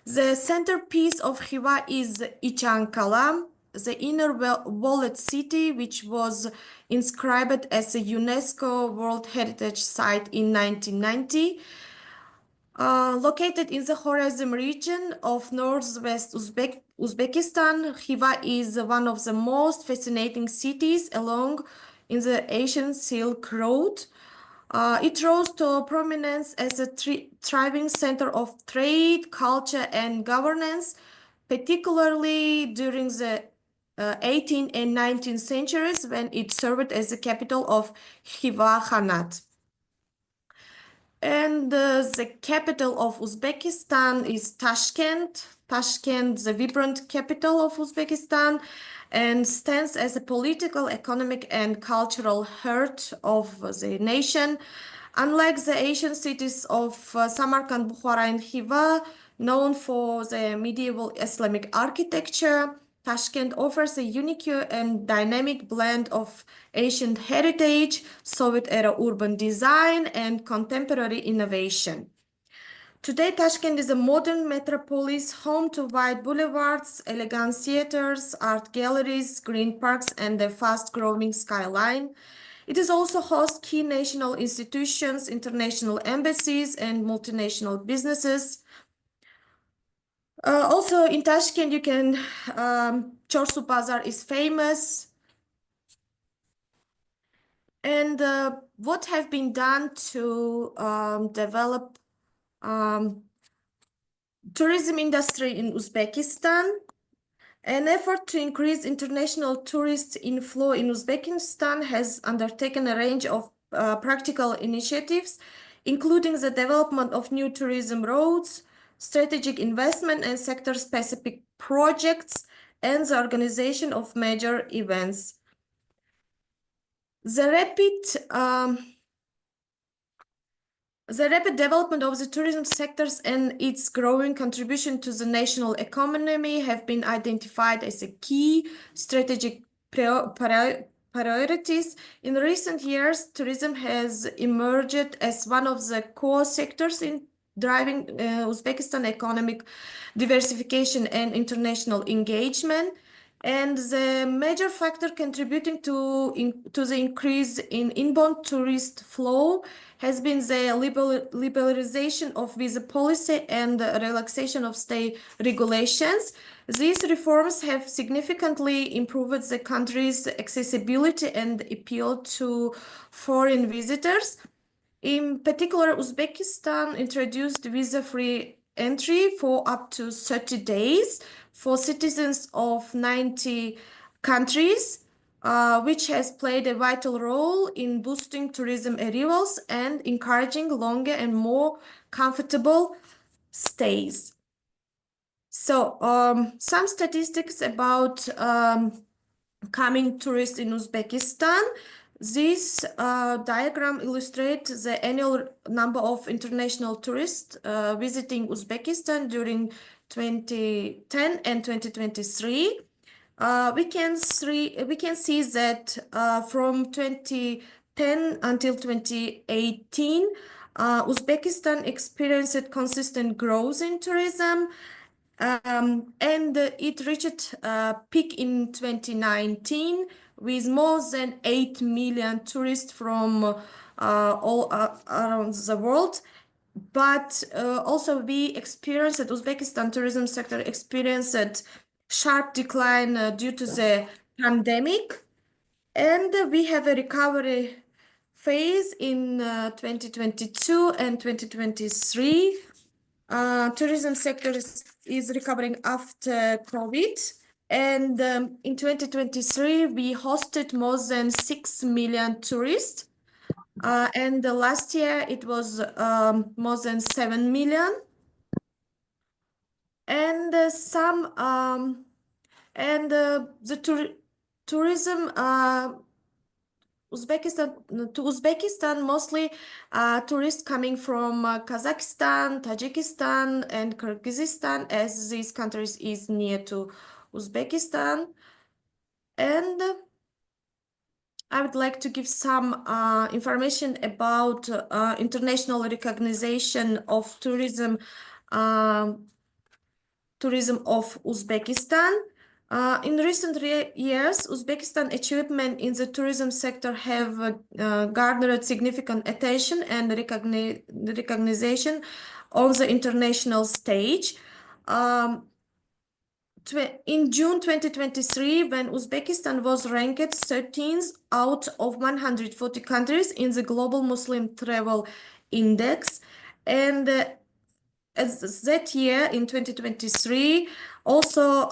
The centerpiece of Khiva is Ichan Kala, the inner walled city, which was inscribed as a UNESCO World Heritage Site in 1990. Located in the Khorazm region of northwest Uzbekistan, Khiva is one of the most fascinating cities along in the ancient Silk Road. It rose to prominence as a thriving center of trade, culture, and governance, particularly during the 18th and 19th centuries when it served as the capital of Khiva Khanate. And the capital of Uzbekistan is Tashkent. Tashkent, the vibrant capital of Uzbekistan, and stands as a political, economic, and cultural heart of the nation. Unlike the ancient cities of Samarkand, Bukhara, and Khiva, known for the medieval Islamic architecture, Tashkent offers a unique and dynamic blend of ancient heritage, Soviet-era urban design, and contemporary innovation. Today, Tashkent is a modern metropolis home to wide boulevards, elegant theaters, art galleries, green parks, and a fast-growing skyline. It is also hosts key national institutions, international embassies, and multinational businesses. Also in Tashkent, you can, Chorsu Bazar is famous. And what have been done to develop tourism industry in Uzbekistan? An effort to increase international tourist inflow in Uzbekistan has undertaken a range of practical initiatives, including the development of new tourism routes, strategic investment and sector-specific projects, and the organization of major events. The rapid development of the tourism sectors and its growing contribution to the national economy have been identified as a key strategic priorities. In recent years, tourism has emerged as one of the core sectors in driving Uzbekistan economic diversification and international engagement. And the major factor contributing to the increase in inbound tourist flow has been the liberalization of visa policy and the relaxation of stay regulations. These reforms have significantly improved the country's accessibility and appeal to foreign visitors. In particular, Uzbekistan introduced visa-free entry for up to 30 days for citizens of 90 countries, which has played a vital role in boosting tourism arrivals and encouraging longer and more comfortable stays. So, some statistics about coming tourists in Uzbekistan. This diagram illustrates the annual number of international tourists visiting Uzbekistan during 2010 and 2023. We can see that from 2010 until 2018, Uzbekistan experienced consistent growth in tourism. And it reached a peak in 2019 with more than 8 million tourists from all around the world. But also we experienced, Uzbekistan tourism sector experienced sharp decline due to the pandemic. And we have a recovery phase in 2022 and 2023. Tourism sector is recovering after COVID. And in 2023, we hosted more than 6 million tourists. And the last year it was more than 7 million. And the tourism Uzbekistan mostly tourists coming from Kazakhstan, Tajikistan, and Kyrgyzstan, as these countries is near to Uzbekistan. And I would like to give some information about international recognition of tourism of Uzbekistan. In recent years, Uzbekistan achievement in the tourism sector have garnered significant attention and recognition on the international stage. In June 2023, when Uzbekistan was ranked 13th out of 140 countries in the Global Muslim Travel Index, and as that year in 2023, also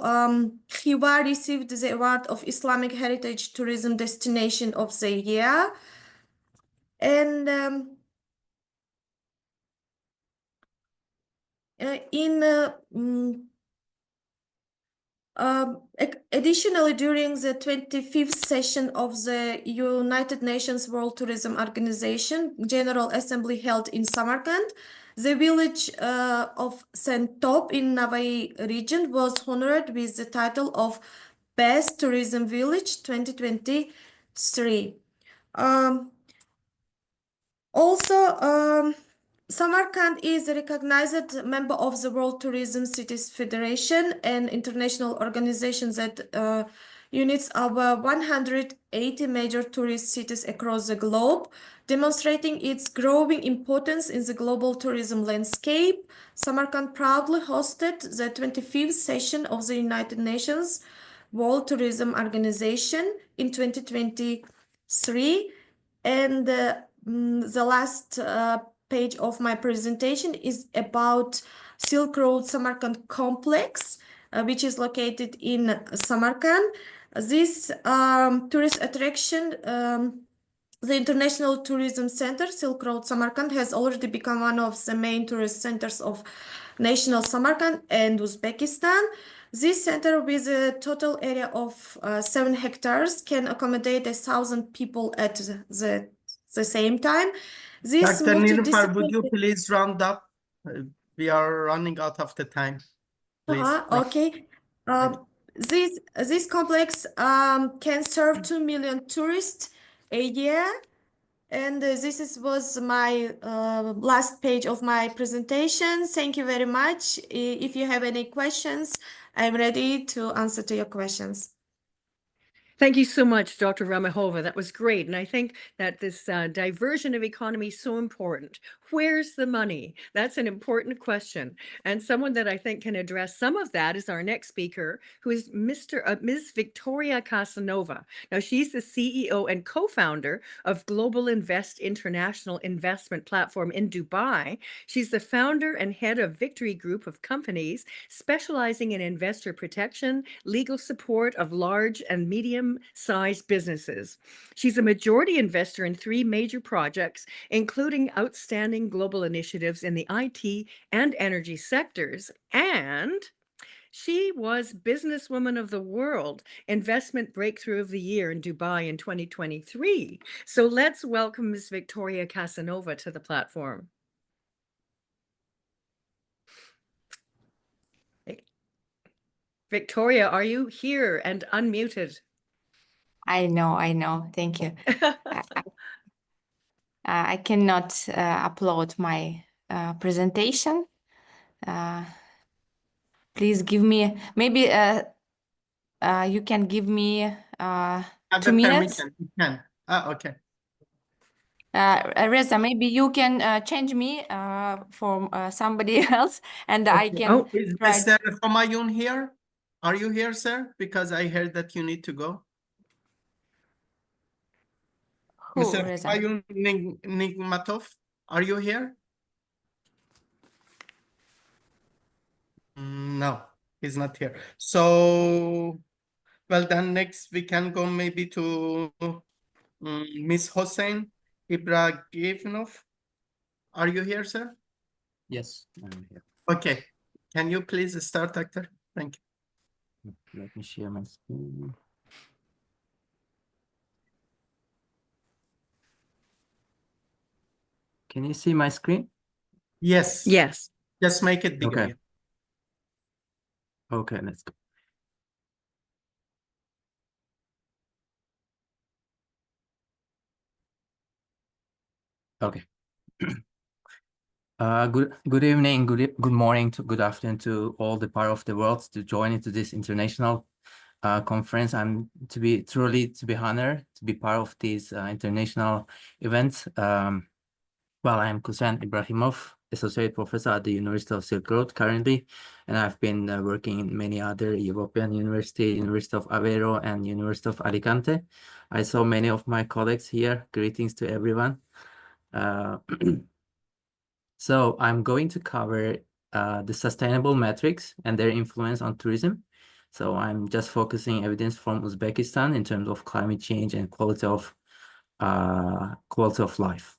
Khiva received the award of Islamic Heritage Tourism Destination of the Year. And additionally, during the 25th session of the United Nations World Tourism Organization General Assembly held in Samarkand, the village of Sentop in Navai region was honored with the title of Best Tourism Village 2023. Samarkand is a recognized member of the World Tourism Cities Federation, an international organization that units over 180 major tourist cities across the globe, demonstrating its growing importance in the global tourism landscape. Samarkand proudly hosted the 25th session of the United Nations World Tourism Organization in 2023, and the last page of my presentation is about Silk Road Samarkand complex, which is located in Samarkand. This tourist attraction, the International Tourism Center, Silk Road Samarkand, has already become one of the main tourist centers of national Samarkand and Uzbekistan. This center, with a total area of 7 hectares, can accommodate 1,000 people at the same time. This Dr. Nilüfer, would you multidisciplinary. please round up? We are running out of the time. Please. Okay. This complex can serve 2 million tourists a year. And this was my last page of my presentation. Thank you very much. If you have any questions, I'm ready to answer to your questions. Thank you so much, Dr. Ramahova. That was great. And I think that this diversion of economy is so important. Where's the money? That's an important question. And someone that I think can address some of that is our next speaker, who is Ms. Victoria Casanova. Now, she's the CEO and co-founder of Global Invest International Investment Platform in Dubai. She's the founder and head of Victory Group of companies specializing in investor protection, legal support of large and medium-sized businesses. She's a majority investor in 3 major projects, including outstanding global initiatives in the IT and energy sectors. And she was Businesswoman of the World, Investment Breakthrough of the Year in Dubai in 2023. So let's welcome Ms. Victoria Casanova to the platform. Victoria, are you here and unmuted? I know. Thank you. I cannot upload my presentation. Please give me, maybe you can give me 2 minutes. You can. Okay. Reza, maybe you can change me for somebody else, and I can Oh, Is try. Mr. Homayun here? Are you here, sir? Because I heard that you need to go. Who, Mr. Reza? Homayun Nigmatov, are you here? No, he's not here. So, well, then next we can go maybe to Miss Hossein. Ibragimov. Are you here, sir? Yes, I'm here. Okay. Can you please start, Doctor? Thank you. Let me share my screen. Can you see my screen? Yes. Yes. Just make it bigger. Okay. Yeah. Okay, let's go. Okay. Good evening, good morning, good afternoon to all the part of the world to join into this international conference. I'm truly honored to be part of this international event. Well, I'm Kusan Ibrahimov, Associate Professor at the University of Silk Road currently, and I've been working in many other European universities, University of Aveiro and University of Alicante. I saw many of my colleagues here. Greetings to everyone. So I'm going to cover the sustainable metrics and their influence on tourism. So I'm just focusing evidence from Uzbekistan in terms of climate change and quality of life.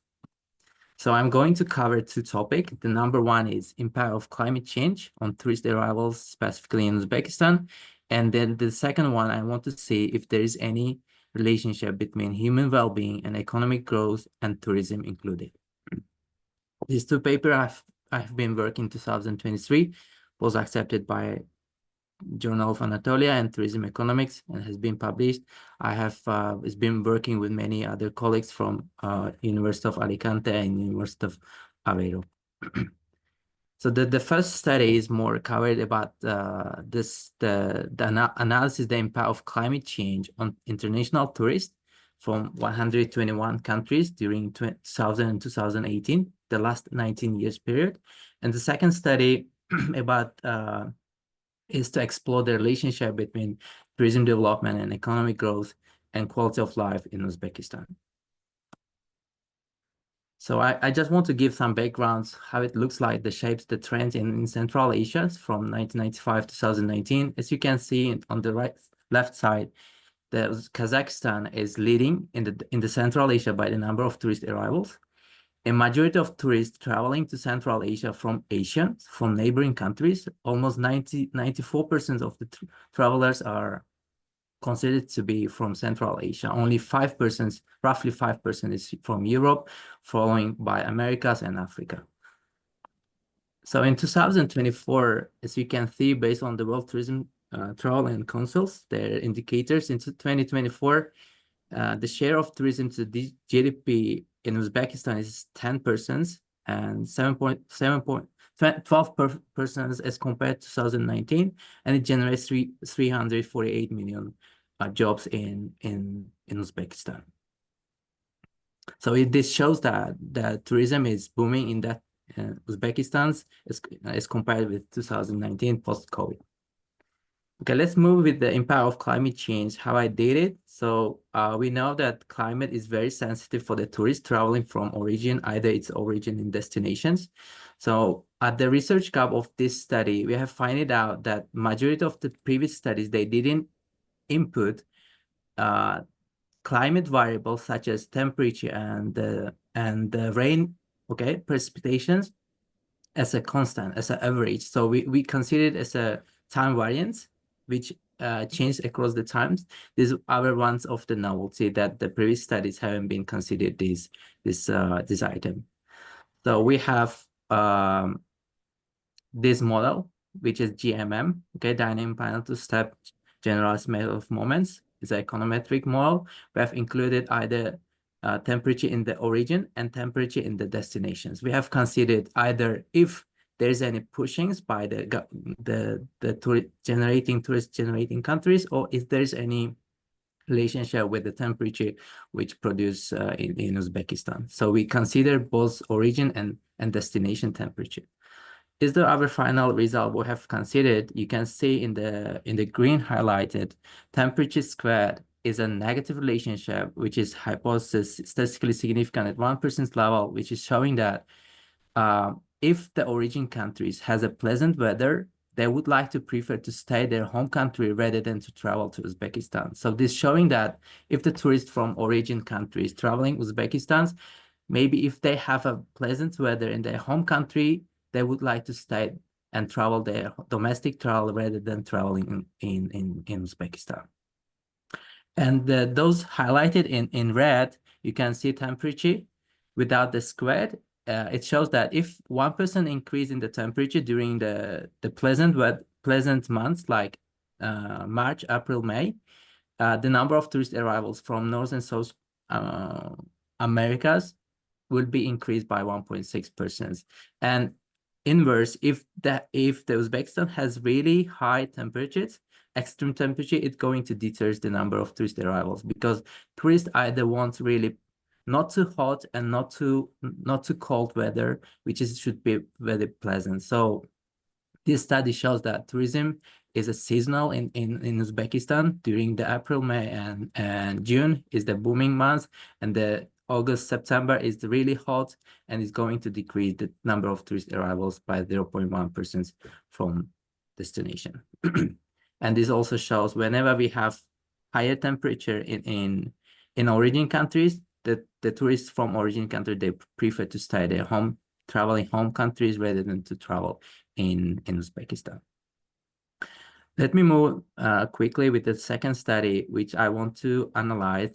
So I'm going to cover two topics. The number one is impact of climate change on tourist arrivals, specifically in Uzbekistan. And then the second one, I want to see if there is any relationship between human well-being and economic growth and tourism included. These two papers I've been working 2023 was accepted by Journal of Anatolia and Tourism Economics and has been published. I have been working with many other colleagues from University of Alicante and University of Aveiro. So the first study is more covered about the analysis, the impact of climate change on international tourists from 121 countries during 2000 and 2018, the last 19 years period. And the second study about is to explore the relationship between tourism development and economic growth and quality of life in Uzbekistan. So I just want to give some backgrounds, how it looks like, the shapes, the trends in Central Asia from 1995 to 2019. As you can see on the left side, Kazakhstan is leading in the Central Asia by the number of tourist arrivals. A majority of tourists traveling to Central Asia from neighboring countries, almost 94% of the travelers are considered to be from Central Asia. Only 5%, roughly 5% is from Europe, following by Americas and Africa. So in 2024, as you can see, based on the World Tourism Travel and Councils, their indicators into 2024, the share of tourism to the GDP in Uzbekistan is 10% and 12% as compared to 2019, and it generates 348 million jobs in Uzbekistan. So this shows that tourism is booming in that Uzbekistan as compared with 2019 post-COVID. Okay, let's move with the impact of climate change, how I did it. So we know that climate is very sensitive for the tourists traveling from origin, either its origin in destinations. So at the research gap of this study, we have found out that majority of the previous studies, they didn't input climate variables such as temperature and the rain, okay, precipitations as a constant, as an average. So we consider it as a time variance, which changed across the times. These are ones of the novelty that the previous studies haven't been considered this item. So we have this model, which is GMM, okay, dynamic panel to step generalized method of moments. It's an econometric model. We have included either temperature in the origin and temperature in the destinations. We have considered either if there's any pushings by the tourist generating countries, or if there's any relationship with the temperature which produce in Uzbekistan. So we consider both origin and destination temperature. Is there our final result we have considered? You can see in the green highlighted, temperature squared is a negative relationship, which is hypothesis statistically significant at 1% level, which is showing that if the origin countries has a pleasant weather, they would like to prefer to stay their home country rather than to travel to Uzbekistan. So this showing that if the tourist from origin country is traveling Uzbekistan, maybe if they have a pleasant weather in their home country, they would like to stay and travel their domestic travel rather than traveling in Uzbekistan. And those highlighted in red, you can see temperature without the squared. It shows that if 1% increase in the temperature during the pleasant months like March, April, May, the number of tourist arrivals from North and South Americas will be increased by 1.6%. And inverse, if the Uzbekistan has really high temperatures, extreme temperature, it's going to deter the number of tourist arrivals, because tourists either want really not too hot and not too cold weather, which should be very pleasant. So this study shows that tourism is a seasonal in Uzbekistan during the April, May, and June is the booming months, and the August, September is really hot, and it's going to decrease the number of tourist arrivals by 0.1% from destination. And this also shows whenever we have higher temperature in origin countries, the tourists from origin country, they prefer to stay their traveling home countries rather than to travel in Uzbekistan. Let me move quickly with the second study, which I want to analyze,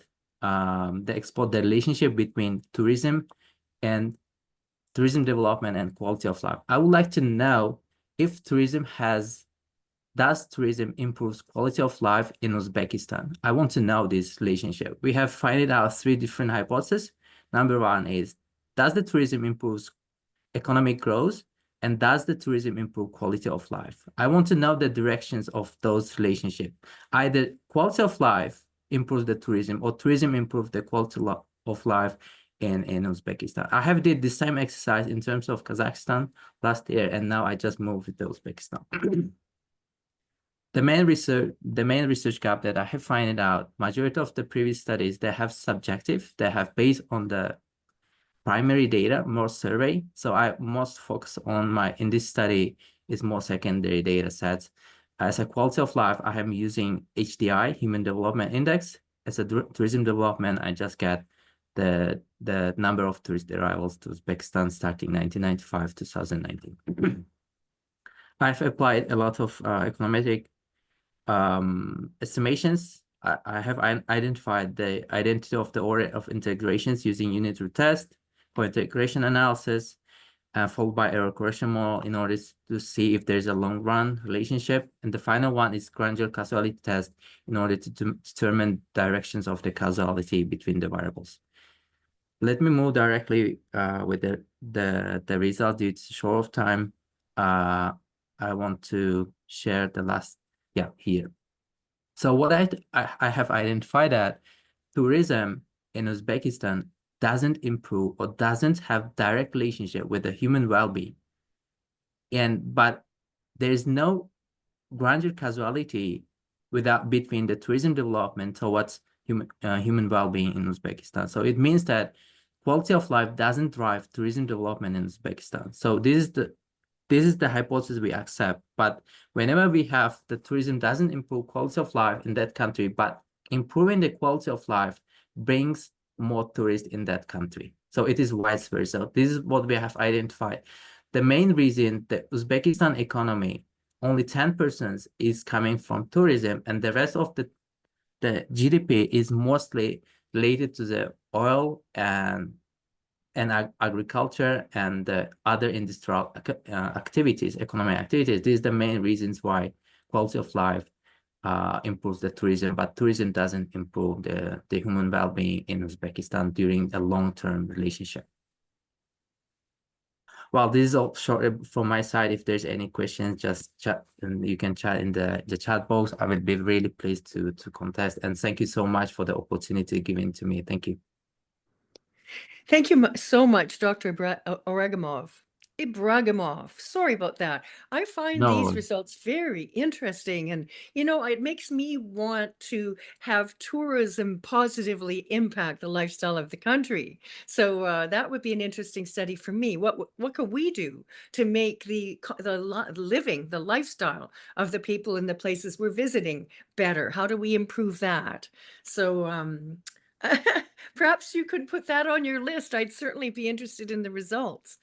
explore the relationship between tourism development and quality of life. I would like to know if does tourism improve quality of life in Uzbekistan? I want to know this relationship. We have found out 3 different hypotheses. Number 1 is, does the tourism improve economic growth? And does the tourism improve quality of life? I want to know the directions of those relationships. Either quality of life improves the tourism, or tourism improves the quality of life in Uzbekistan. I have did the same exercise in terms of Kazakhstan last year, and now I just moved to Uzbekistan. The main research gap that I have found out, majority of the previous studies, they have subjective, they have based on the primary data, more survey. So I most focus on in this study is more secondary data sets. As a quality of life, I am using HDI, Human Development Index. As a tourism development, I just get the number of tourist arrivals to Uzbekistan starting 1995, 2019. I've applied a lot of econometric estimations. I have identified the identity of the order of integrations using unit root test for integration analysis, followed by error correction model in order to see if there's a long run relationship. And the final one is granular causality test in order to determine directions of the causality between the variables. Let me move directly with the result due to short of time. I want to share the last, here. So what I have identified that tourism in Uzbekistan doesn't improve or doesn't have direct relationship with the human well-being. But there is no granular causality between the tourism development towards human well-being in Uzbekistan. So it means that quality of life doesn't drive tourism development in Uzbekistan. So this is the hypothesis we accept. But whenever we have the tourism doesn't improve quality of life in that country, but improving the quality of life brings more tourists in that country. So it is vice versa. This is what we have identified. The main reason the Uzbekistan economy, only 10% is coming from tourism, and the rest of the GDP is mostly related to the oil and agriculture and other industrial activities, economic activities. These are the main reasons why quality of life improves the tourism, but tourism doesn't improve the human well-being in Uzbekistan during a long-term relationship. Well, this is all short from my side. If there's any questions, just chat, and you can chat in the chat box. I will be really pleased to contest. And thank you so much for the opportunity given to me. Thank you. Thank you so much, Dr. Oregamov. Ibragimov. Sorry about that. I find these No, results very interesting. And, you know, it makes me want to have tourism positively impact the lifestyle of the country. So that would be an interesting study for me. What can we do to make the living, the lifestyle of the people in the places we're visiting better? How do we improve that? So perhaps you could put that on your list. I'd certainly be interested in the results.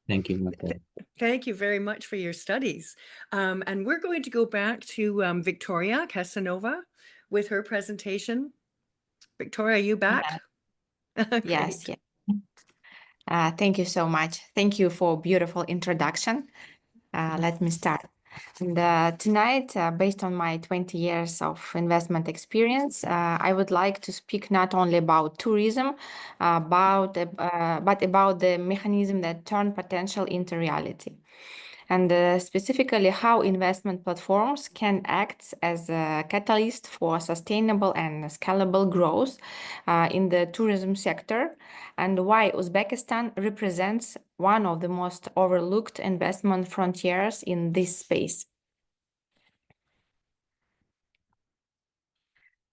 thank you, Nicole. Thank you very much for your studies. And we're going to go back to Victoria Casanova with her presentation. Victoria, are you back? Yes, Great. yeah. Thank you so much. Thank you for beautiful introduction. Let me start. And tonight, based on my 20 years of investment experience, I would like to speak not only about tourism, but about the mechanism that turn potential into reality. And specifically how investment platforms can act as a catalyst for sustainable and scalable growth in the tourism sector, and why Uzbekistan represents one of the most overlooked investment frontiers in this space.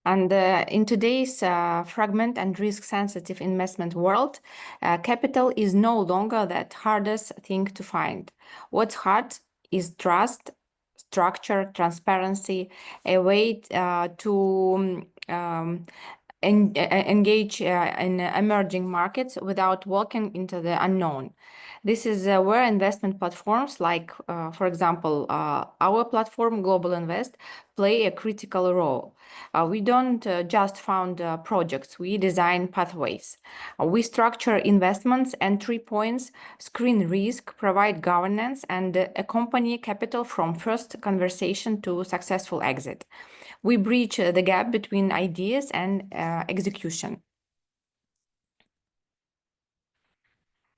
And in today's fragment and risk-sensitive investment world, capital is no longer that hardest thing to find. What's hard is trust, structure, transparency, a way to engage in emerging markets without walking into the unknown. This is where investment platforms like, for example, our platform, Global Invest, play a critical role. We don't just fund projects, we design pathways. We structure investments, entry points, screen risk, provide governance, and accompany capital from first conversation to successful exit. We bridge the gap between ideas and execution.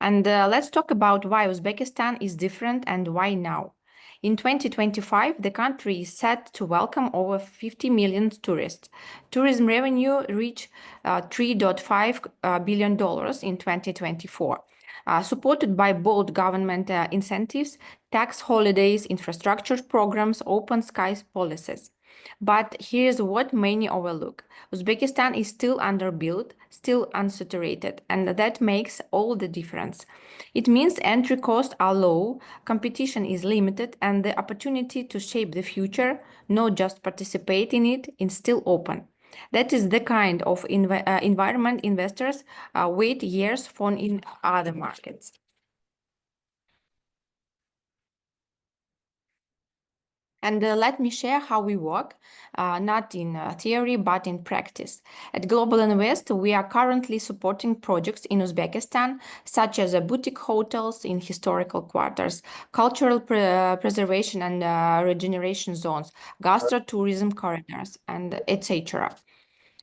And let's talk about why Uzbekistan is different and why now. In 2025, the country is set to welcome over 50 million tourists. Tourism revenue reached $3.5 billion in 2024, supported by bold government incentives, tax holidays, infrastructure programs, open skies policies. But here's what many overlook. Uzbekistan is still underbuilt, still unsaturated, and that makes all the difference. It means entry costs are low, competition is limited, and the opportunity to shape the future, not just participate in it, is still open. That is the kind of environment investors wait years for in other markets. And let me share how we work, not in theory, but in practice. At Global Invest, we are currently supporting projects in Uzbekistan, such as boutique hotels in historical quarters, cultural preservation and regeneration zones, gastro-tourism corridors, and etc.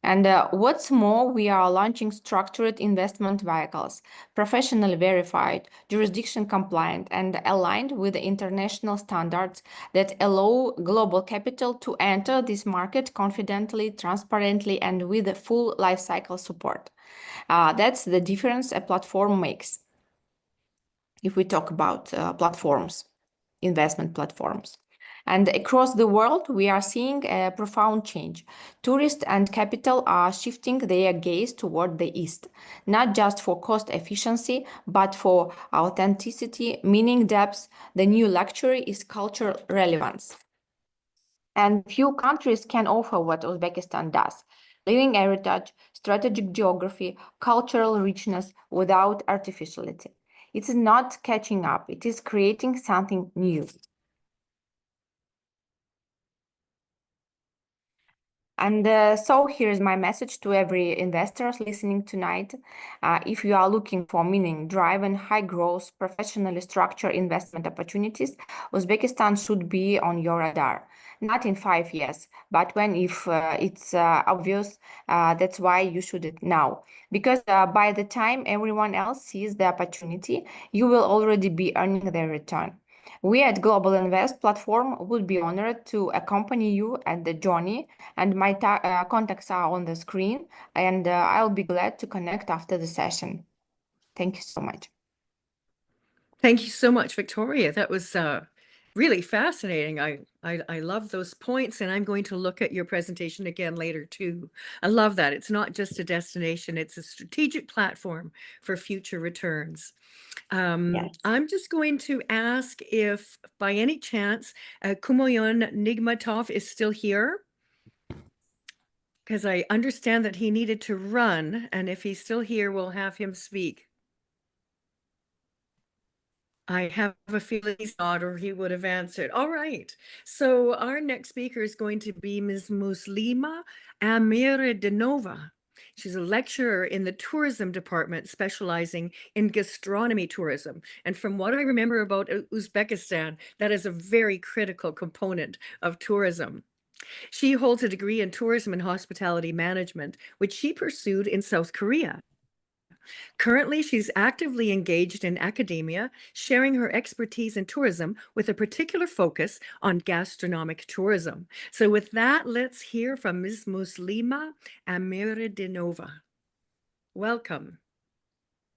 And what's more, we are launching structured investment vehicles, professionally verified, jurisdiction compliant, and aligned with the international standards that allow global capital to enter this market confidently, transparently, and with full lifecycle support. That's the difference a platform makes. If we talk about platforms, investment platforms. And across the world, we are seeing a profound change. Tourists and capital are shifting their gaze toward the East, not just for cost efficiency, but for authenticity, meaning depth. The new luxury is cultural relevance. And few countries can offer what Uzbekistan does: living heritage, strategic geography, cultural richness without artificiality. It is not catching up, it is creating something new. And so here's my message to every investor listening tonight. If you are looking for meaning-driven, high-growth, professionally structured investment opportunities, Uzbekistan should be on your radar. Not in 5 years, but if it's obvious, that's why you should it now. Because by the time everyone else sees the opportunity, you will already be earning their return. We at Global Invest platform would be honored to accompany you at the journey, and my contacts are on the screen, and I'll be glad to connect after the session. Thank you so much. Thank you so much, Victoria. That was really fascinating. I love those points, and I'm going to look at your presentation again later too. I love that. It's not just a destination, it's a strategic platform for future returns. Yes. I'm just going to ask if by any chance Kumoyon Nigmatov is still here, because I understand that he needed to run, and if he's still here, we'll have him speak. I have a feeling he's not, or he would have answered. All right. So our next speaker is going to be Ms. Muslima Amiredinova. She's a lecturer in the tourism department, specializing in gastronomy tourism. And from what I remember about Uzbekistan, that is a very critical component of tourism. She holds a degree in tourism and hospitality management, which she pursued in South Korea. Currently, she's actively engaged in academia, sharing her expertise in tourism with a particular focus on gastronomic tourism. So with that, let's hear from Ms. Muslima Amiredinova. Welcome.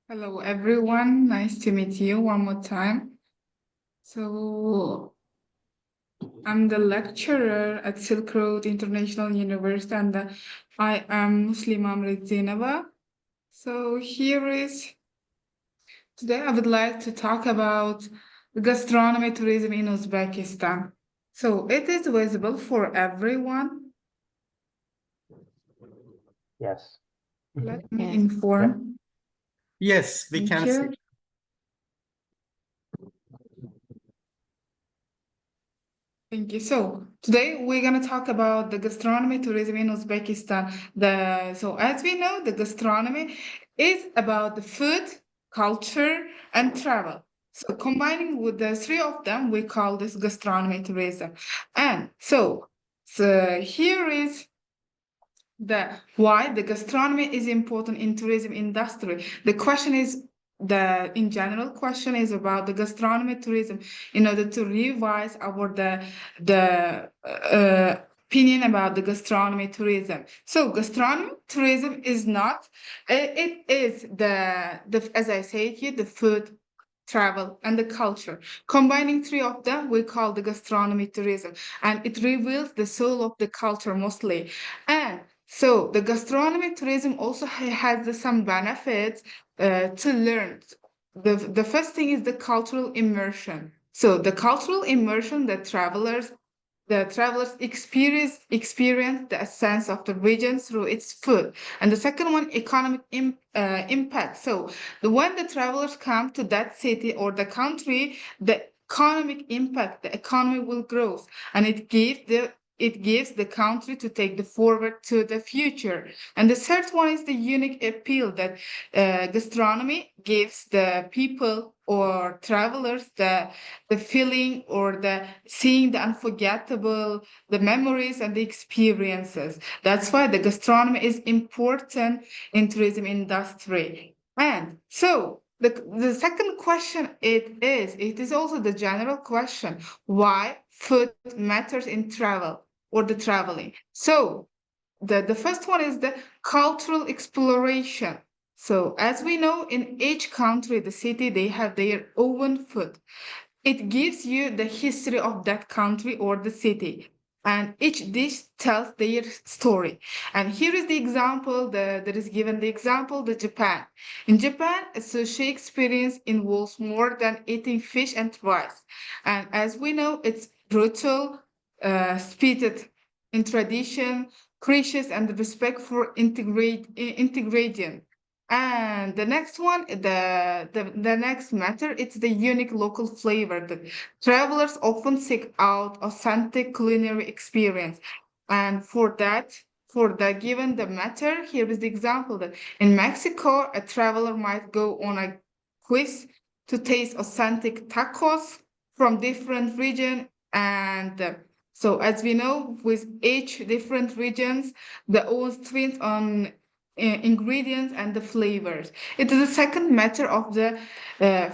Hello, everyone. Nice to meet you one more time. So I'm the lecturer at Silk Road International University, and I am Muslima Amiredinova. So today I would like to talk about the gastronomy tourism in Uzbekistan. So it is visible for everyone. Yes. Let me Yes. inform. Yes, we Thank can you. see. Thank you. So today we're going to talk about the gastronomy tourism in Uzbekistan. So as we know, the gastronomy is about the food, culture, and travel. So combining with the three of them, we call this gastronomy tourism. And so here is why the gastronomy is important in tourism industry. The question is in general question is about the gastronomy tourism in order to revise our the opinion about the gastronomy tourism. So gastronomy tourism is not it is the as I said here, the food, travel, and the culture. Combining three of them, we call the gastronomy tourism, and it reveals the soul of the culture mostly. And so the gastronomy tourism also has some benefits to learn. The first thing is the cultural immersion. So the cultural immersion that the travelers experience the essence of the region through its food. And the second one, economic impact. So when the travelers come to that city or the country, the economic impact, the economy will grow, and it gives the country to take the forward to the future. And the third one is the unique appeal that gastronomy gives the people or travelers the feeling or the seeing the unforgettable, the memories and the experiences. That's why the gastronomy is important in tourism industry. And so the second question it is also the general question, why food matters in travel or the traveling. So the first one is the cultural exploration. So as we know, in each country, the city, they have their own food. It gives you the history of that country or the city, and each dish tells their story. And here is the example, there is given the example, the Japan. In Japan, a sushi experience involves more than eating fish and rice. And as we know, it's brutal, spirited in tradition, precious, and respect for ingredient. And the next one, the next matter, it's the unique local flavor that travelers often seek out authentic culinary experience. And for the given the matter, here is the example that in Mexico, a traveler might go on a quiz to taste authentic tacos from different region. And so as we know, with each different regions, the own twins on ingredients and the flavors. It is the second matter of the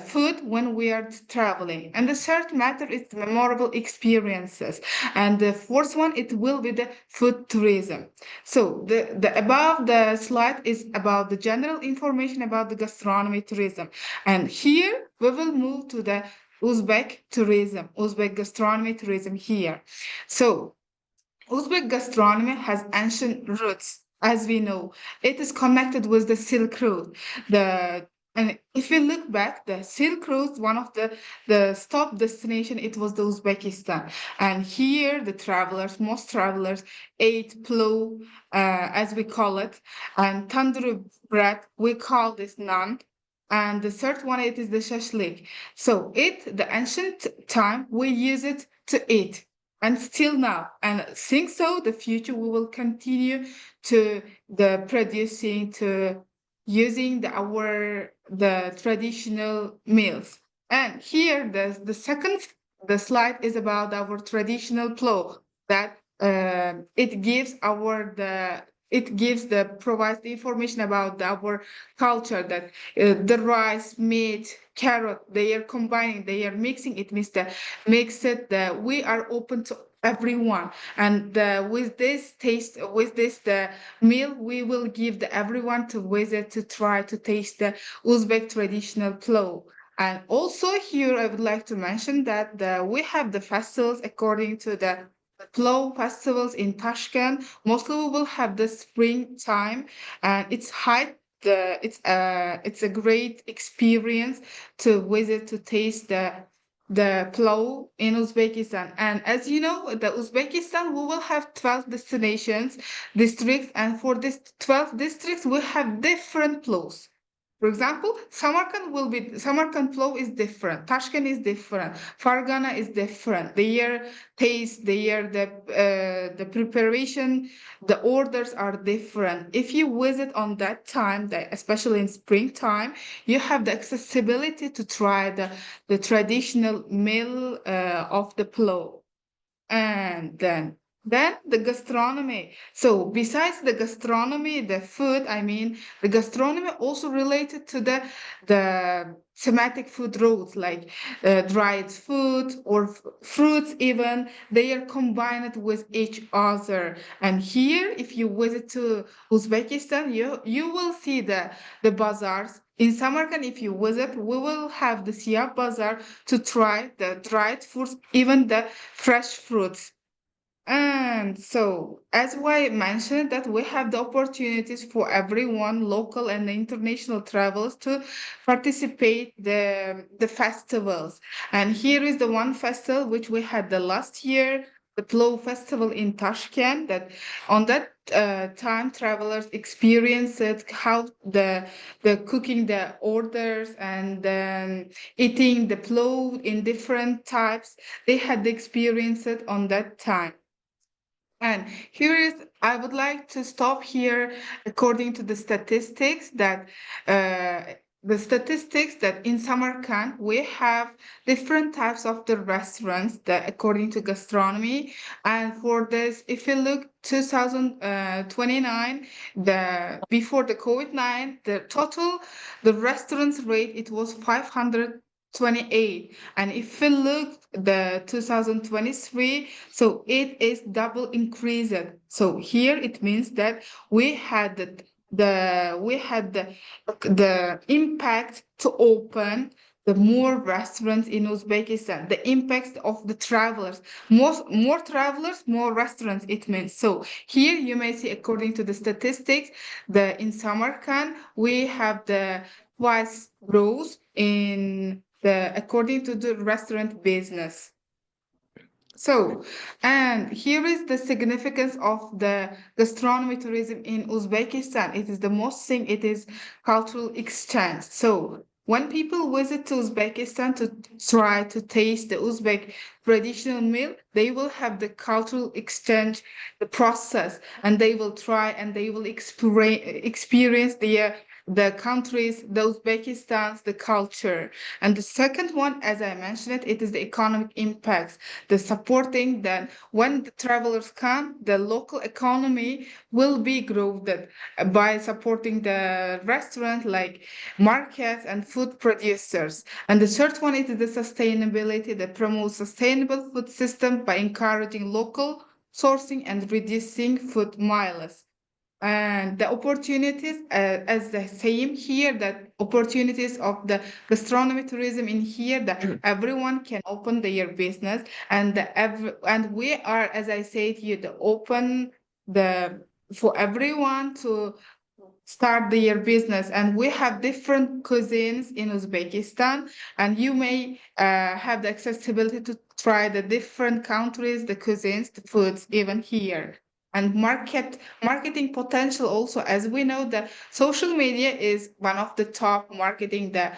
food when we are traveling. And the third matter is memorable experiences. And the fourth one, it will be the food tourism. So the above the slide is about the general information about the gastronomy tourism. And here we will move to the Uzbek tourism, Uzbek gastronomy tourism here. So Uzbek gastronomy has ancient roots, as we know. It is connected with the Silk Road. And if you look back, the Silk Road, one of the stop destination, it was the Uzbekistan. And here, most travelers ate plo, as we call it, and tandoori bread. We call this naan. And the third one, it is the shashlik. So the ancient time, we use it to eat. And still now, and think so, the future we will continue to using the traditional meals. And here the slide is about our traditional plow that provides the information about our culture, that the rice, meat, carrot, they are combining, they are mixing. It means that we are open to everyone, and with this the meal we will give everyone to visit, to try to taste the Uzbek traditional plow. And also here I would like to mention that we have the festivals according to the plow festivals in Tashkent. Mostly we will have the springtime, and it's a great experience to visit, to taste the plow in Uzbekistan. And as you know, the Uzbekistan, we will have 12 districts, and for these 12 districts, we have different plows. For example, Samarkand plow is different, Tashkent is different, Fargana is different. Their taste, the preparation, the orders are different. If you visit on that time, especially in springtime, you have the accessibility to try the traditional meal of the plow. And then the gastronomy. So besides the gastronomy, the food, the gastronomy also related to the thematic food routes, like dried food or fruits even. They are combined with each other. And here, if you visit to Uzbekistan, you will see the bazaars. In Samarkand, if you visit, we will have the Siyah Bazaar to try the dried fruits, even the fresh fruits. And so, as I mentioned, that we have the opportunities for everyone, local and international travelers, to participate the festivals. And here is the one festival which we had the last year, the Plow Festival in Tashkent. That on that time, travelers experienced how the cooking the orders and then eating the plow in different types. They had the experience it on that time. And I would like to stop here according to the statistics that in Samarkand, we have different types of the restaurants that according to gastronomy. And for this, if you look 2029, before the COVID-19, the restaurants rate, it was 528. And if you look the 2023, so it is double increased. So here it means that we had the impact to open the more restaurants in Uzbekistan, the impact of the travelers, more travelers, more restaurants, it means. So here you may see, according to the statistics, in Samarkand, we have the twice growth according to the restaurant business. So, and here is the significance of the gastronomy tourism in Uzbekistan. It is the most thing, it is cultural exchange. So when people visit to Uzbekistan to try to taste the Uzbek traditional meal, they will have the cultural exchange, the process, and they will try and they will experience the countries, the Uzbekistan's, the culture. And the second one, as I mentioned it is the economic impacts, the supporting that when the travelers come, the local economy will be growed by supporting the restaurant, like markets and food producers. And the third one is the sustainability that promotes sustainable food system by encouraging local sourcing and reducing food miles. And the opportunities, as the same here, that opportunities of the gastronomy tourism in here, that everyone can open their business, and and we are, as I said here, for everyone to start their business. And we have different cuisines in Uzbekistan, and you may have the accessibility to try the different countries, the cuisines, the foods, even here. And marketing potential also, as we know that social media is one of the top marketing, the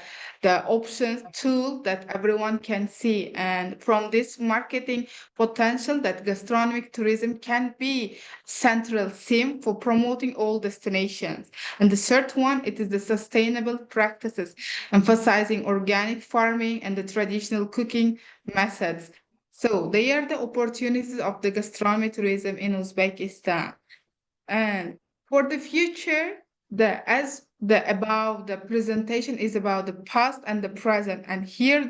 options tool that everyone can see. And from this marketing potential, that gastronomic tourism can be central theme for promoting all destinations. And the third one, it is the sustainable practices, emphasizing organic farming and the traditional cooking methods. So they are the opportunities of the gastronomy tourism in Uzbekistan. And for the future, the presentation is about the past and the present. And here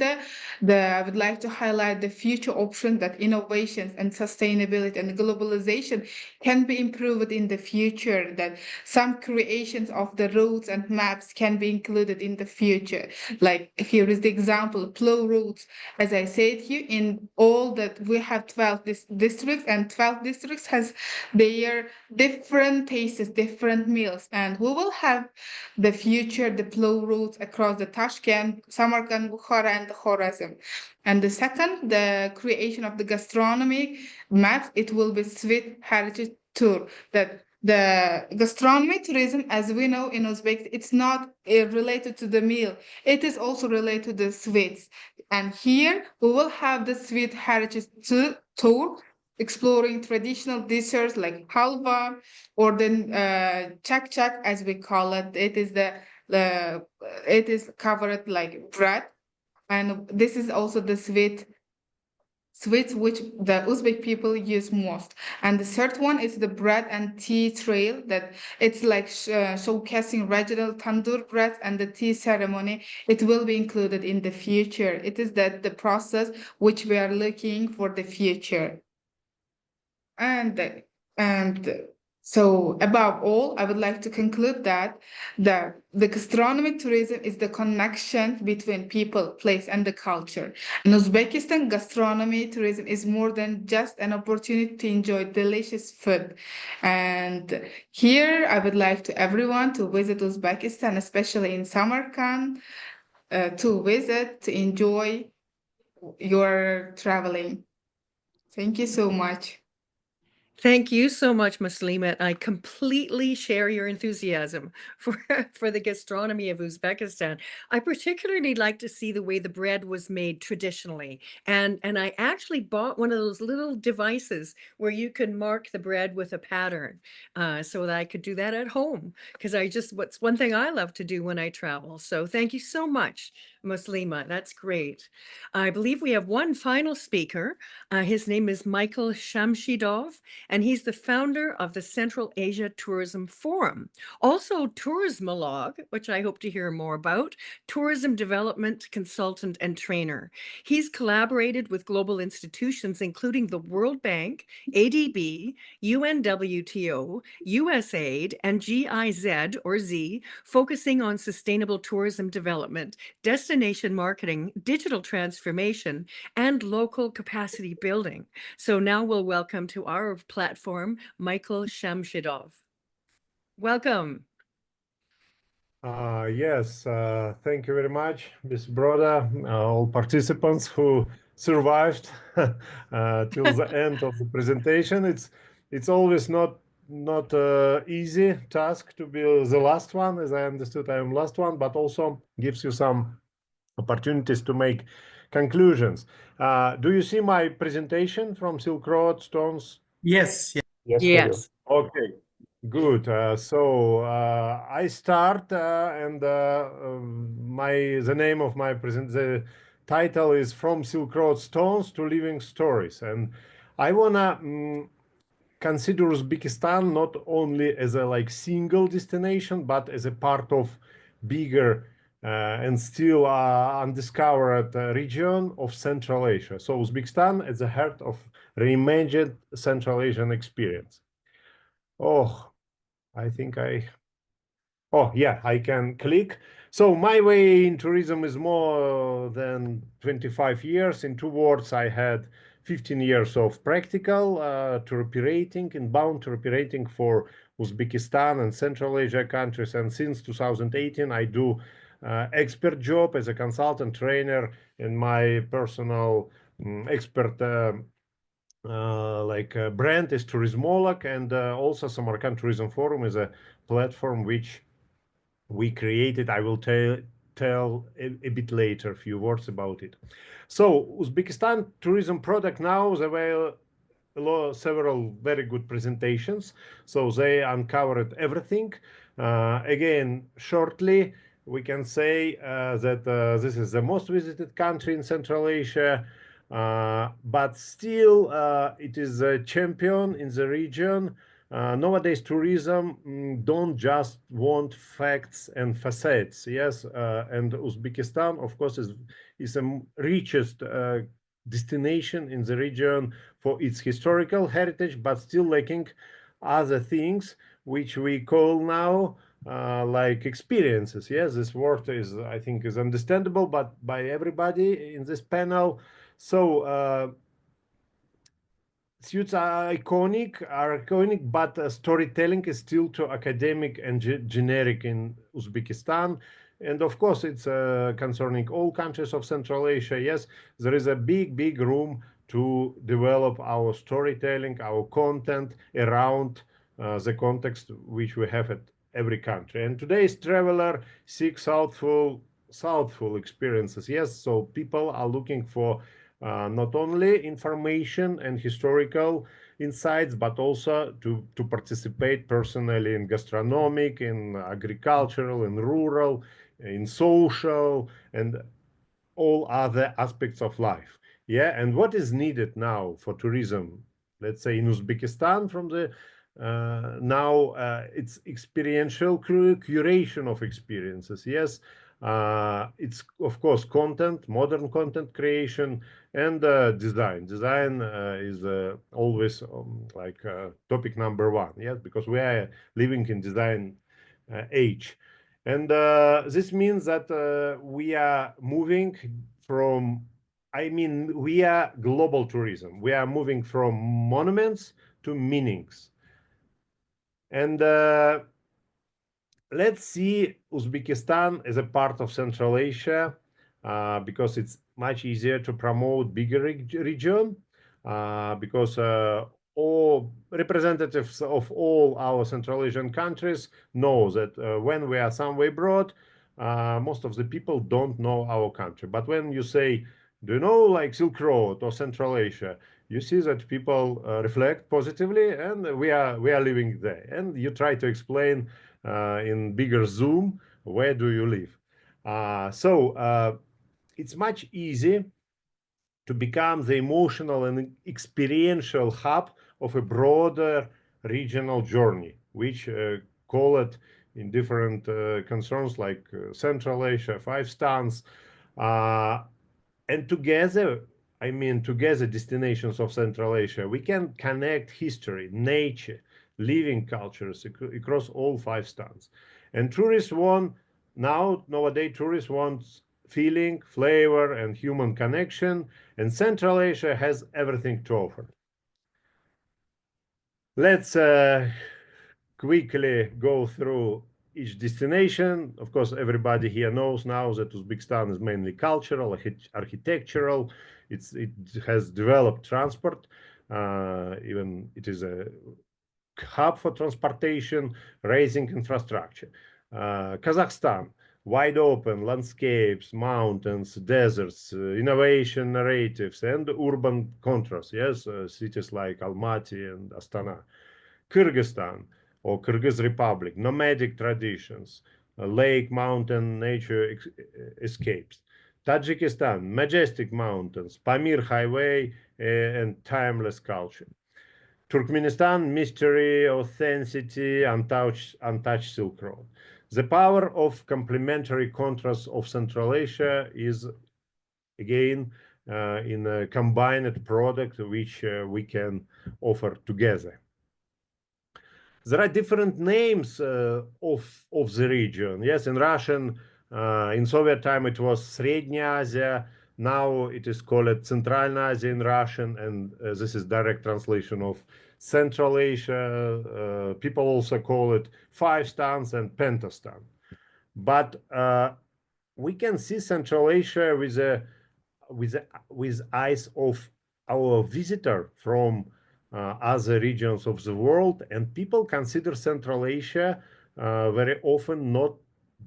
I would like to highlight the future option, that innovations and sustainability and globalization can be improved in the future, that some creations of the routes and maps can be included in the future. Like here is the example, plow routes. As I said here, in all that we have 12 districts, and 12 districts has their different tastes, different meals, and we will have the future, the plow routes across the Tashkent, Samarkand, Bukhara, and Khorazm. And the second, the creation of the gastronomic maps, it will be sweet heritage tour. That the gastronomy tourism, as we know in Uzbek, it's not related to the meal. It is also related to the sweets. And here we will have the sweet heritage tour, exploring traditional dishes like halva, or then chak, as we call it. It is covered like bread, and this is also the sweets which the Uzbek people use most. And the third one is the bread and tea trail, that it's like showcasing regional tandoor bread and the tea ceremony. It will be included in the future. It is the process which we are looking for the future. And so above all, I would like to conclude that the gastronomic tourism is the connection between people, place, and the culture. In Uzbekistan, gastronomy tourism is more than just an opportunity to enjoy delicious food. And here I would like to everyone to visit Uzbekistan, especially in Samarkand, to visit, to enjoy your traveling. Thank you so much. Thank you so much, Muslima. I completely share your enthusiasm for the gastronomy of Uzbekistan. I particularly like to see the way the bread was made traditionally. And I actually bought one of those little devices where you can mark the bread with a pattern, so that I could do that at home. Because what's one thing I love to do when I travel. So thank you so much, Muslima. That's great. I believe we have one final speaker. His name is Michael Shamshidov, and he's the founder of the Central Asia Tourism Forum. Also Tourismolog, which I hope to hear more about, tourism development consultant and trainer. He's collaborated with global institutions, including the World Bank, ADB, UNWTO, USAID, and GIZ, or Z, focusing on sustainable tourism development, destination marketing, digital transformation, and local capacity building. So now we'll welcome to our platform, Michael Shamshidov. Welcome. Yes, thank you very much, Ms. Broda, all participants who survived till the end of the presentation. It's always not easy task to be the last one. As I understood, I am last one, but also gives you some opportunities to make conclusions. Do you see my presentation from Silk Road Stones? Yes, yes. Yes. Yes. Okay, good. So I start, and the name of my the title is From Silk Road Stones to Living Stories, and I wanna consider Uzbekistan not only as a single destination, but as a part of bigger and still undiscovered region of Central Asia. So Uzbekistan at the heart of reimagined Central Asian experience. Oh, I think oh yeah, I can click. So my way in tourism is more than 25 years. In 2 words, I had 15 years of practical tour operating, inbound tour operating for Uzbekistan and Central Asia countries. And since 2018, I do expert job as a consultant trainer in my personal expert brand is Tourismolog, and also Samarkand Tourism Forum is a platform which we created. I will tell a bit later a few words about it. So Uzbekistan tourism product now, there were several very good presentations. So they uncovered everything. Again, shortly, we can say that this is the most visited country in Central Asia, but still it is a champion in the region. Nowadays, tourism don't just want facts and facades. Yes, and Uzbekistan, of course, is the richest destination in the region for its historical heritage, but still lacking other things which we call now like experiences. Yes, this word is, I think, is understandable, but by everybody in this panel. So suits are iconic, but storytelling is still too academic and generic in Uzbekistan. And of course, it's concerning all countries of Central Asia. Yes, there is a big room to develop our storytelling, our content around the context which we have at every country. And today's traveler seeks southful experiences. Yes, so people are looking for not only information and historical insights, but also to participate personally in gastronomic, in agricultural, in rural, in social, and all other aspects of life. Yeah, and what is needed now for tourism? Let's say in Uzbekistan, from the now it's experiential curation of experiences. Yes, it's of course content, modern content creation, and design. Design is always topic number one. Yes, because we are living in design age. And this means that we are moving from, we are global tourism. We are moving from monuments to meanings. And let's see Uzbekistan as a part of Central Asia because it's much easier to promote bigger region because all representatives of all our Central Asian countries know that when we are somewhere abroad, most of the people don't know our country. But when you say, do you know like Silk Road or Central Asia, you see that people reflect positively, and we are living there. And you try to explain in bigger zoom, where do you live? So it's much easier to become the emotional and experiential hub of a broader regional journey, which call it in different concerns like Central Asia, 5 stans, and together, together destinations of Central Asia, we can connect history, nature, living cultures across all 5 stans. And tourists nowadays tourists want feeling, flavor, and human connection, and Central Asia has everything to offer. Let's quickly go through each destination. Of course, everybody here knows now that Uzbekistan is mainly cultural, architectural. It has developed transport. Even it is a hub for transportation, raising infrastructure. Kazakhstan, wide open landscapes, mountains, deserts, innovation narratives, and urban contrast. Yes, cities like Almaty and Astana. Kyrgyzstan or Kyrgyz Republic, nomadic traditions, lake, mountain, nature escapes. Tajikistan, majestic mountains, Pamir Highway, and timeless culture. Turkmenistan, mystery, authenticity, untouched Silk Road. The power of complementary contrasts of Central Asia is, again, in a combined product which we can offer together. There are different names of the region. Yes, in Russian, in Soviet time, it was Srednya Asia. Now it is called Centralna Asia in Russian, and this is direct translation of Central Asia. People also call it Five Stans and Pentastan. But we can see Central Asia with eyes of our visitor from other regions of the world, and people consider Central Asia very often not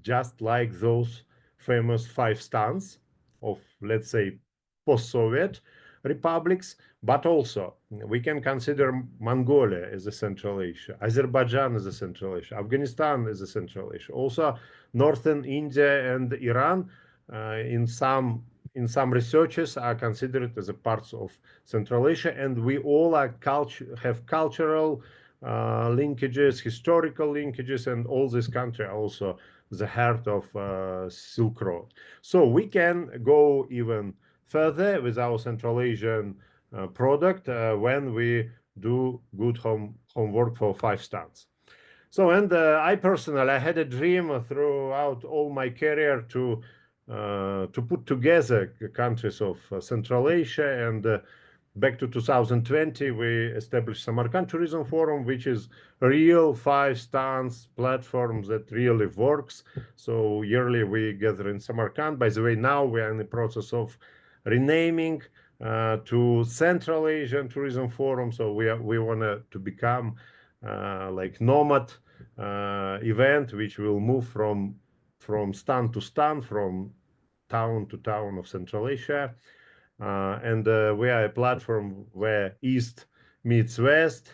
just like those famous five stans of, let's say, post-Soviet republics, but also we can consider Mongolia as a Central Asia, Azerbaijan as a Central Asia, Afghanistan as a Central Asia, also northern India and Iran in some researches are considered as a parts of Central Asia, and we all are have cultural linkages, historical linkages, and all this country are also the heart of Silk Road. So we can go even further with our Central Asian product when we do good homework for five stans. So, and I personally, I had a dream throughout all my career to put together countries of Central Asia, and back to 2020, we established Samarkand Tourism Forum, which is a real five stans platform that really works. So yearly we gather in Samarkand. By the way, now we are in the process of renaming to Central Asian Tourism Forum. So we want to become like nomad event, which will move from stan to stan, from town to town of Central Asia. And we are a platform where East meets West.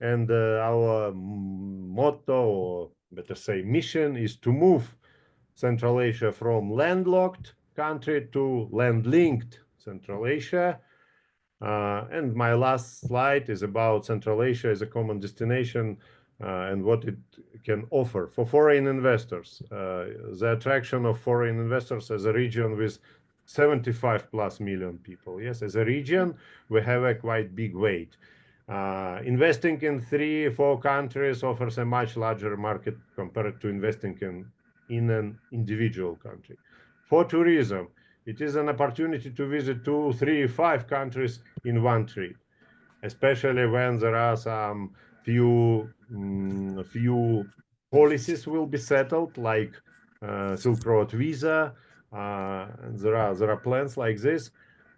And our motto, or better say mission, is to move Central Asia from landlocked country to land-linked Central Asia. And my last slide is about Central Asia as a common destination and what it can offer for foreign investors. The attraction of foreign investors as a region with 75+ million people. Yes, as a region, we have a quite big weight. Investing in 3-4 countries offers a much larger market compared to investing in an individual country. For tourism, it is an opportunity to visit 2, 3, 5 countries in one trip, especially when there are some few policies will be settled, like Silk Road visa. And there are plans like this.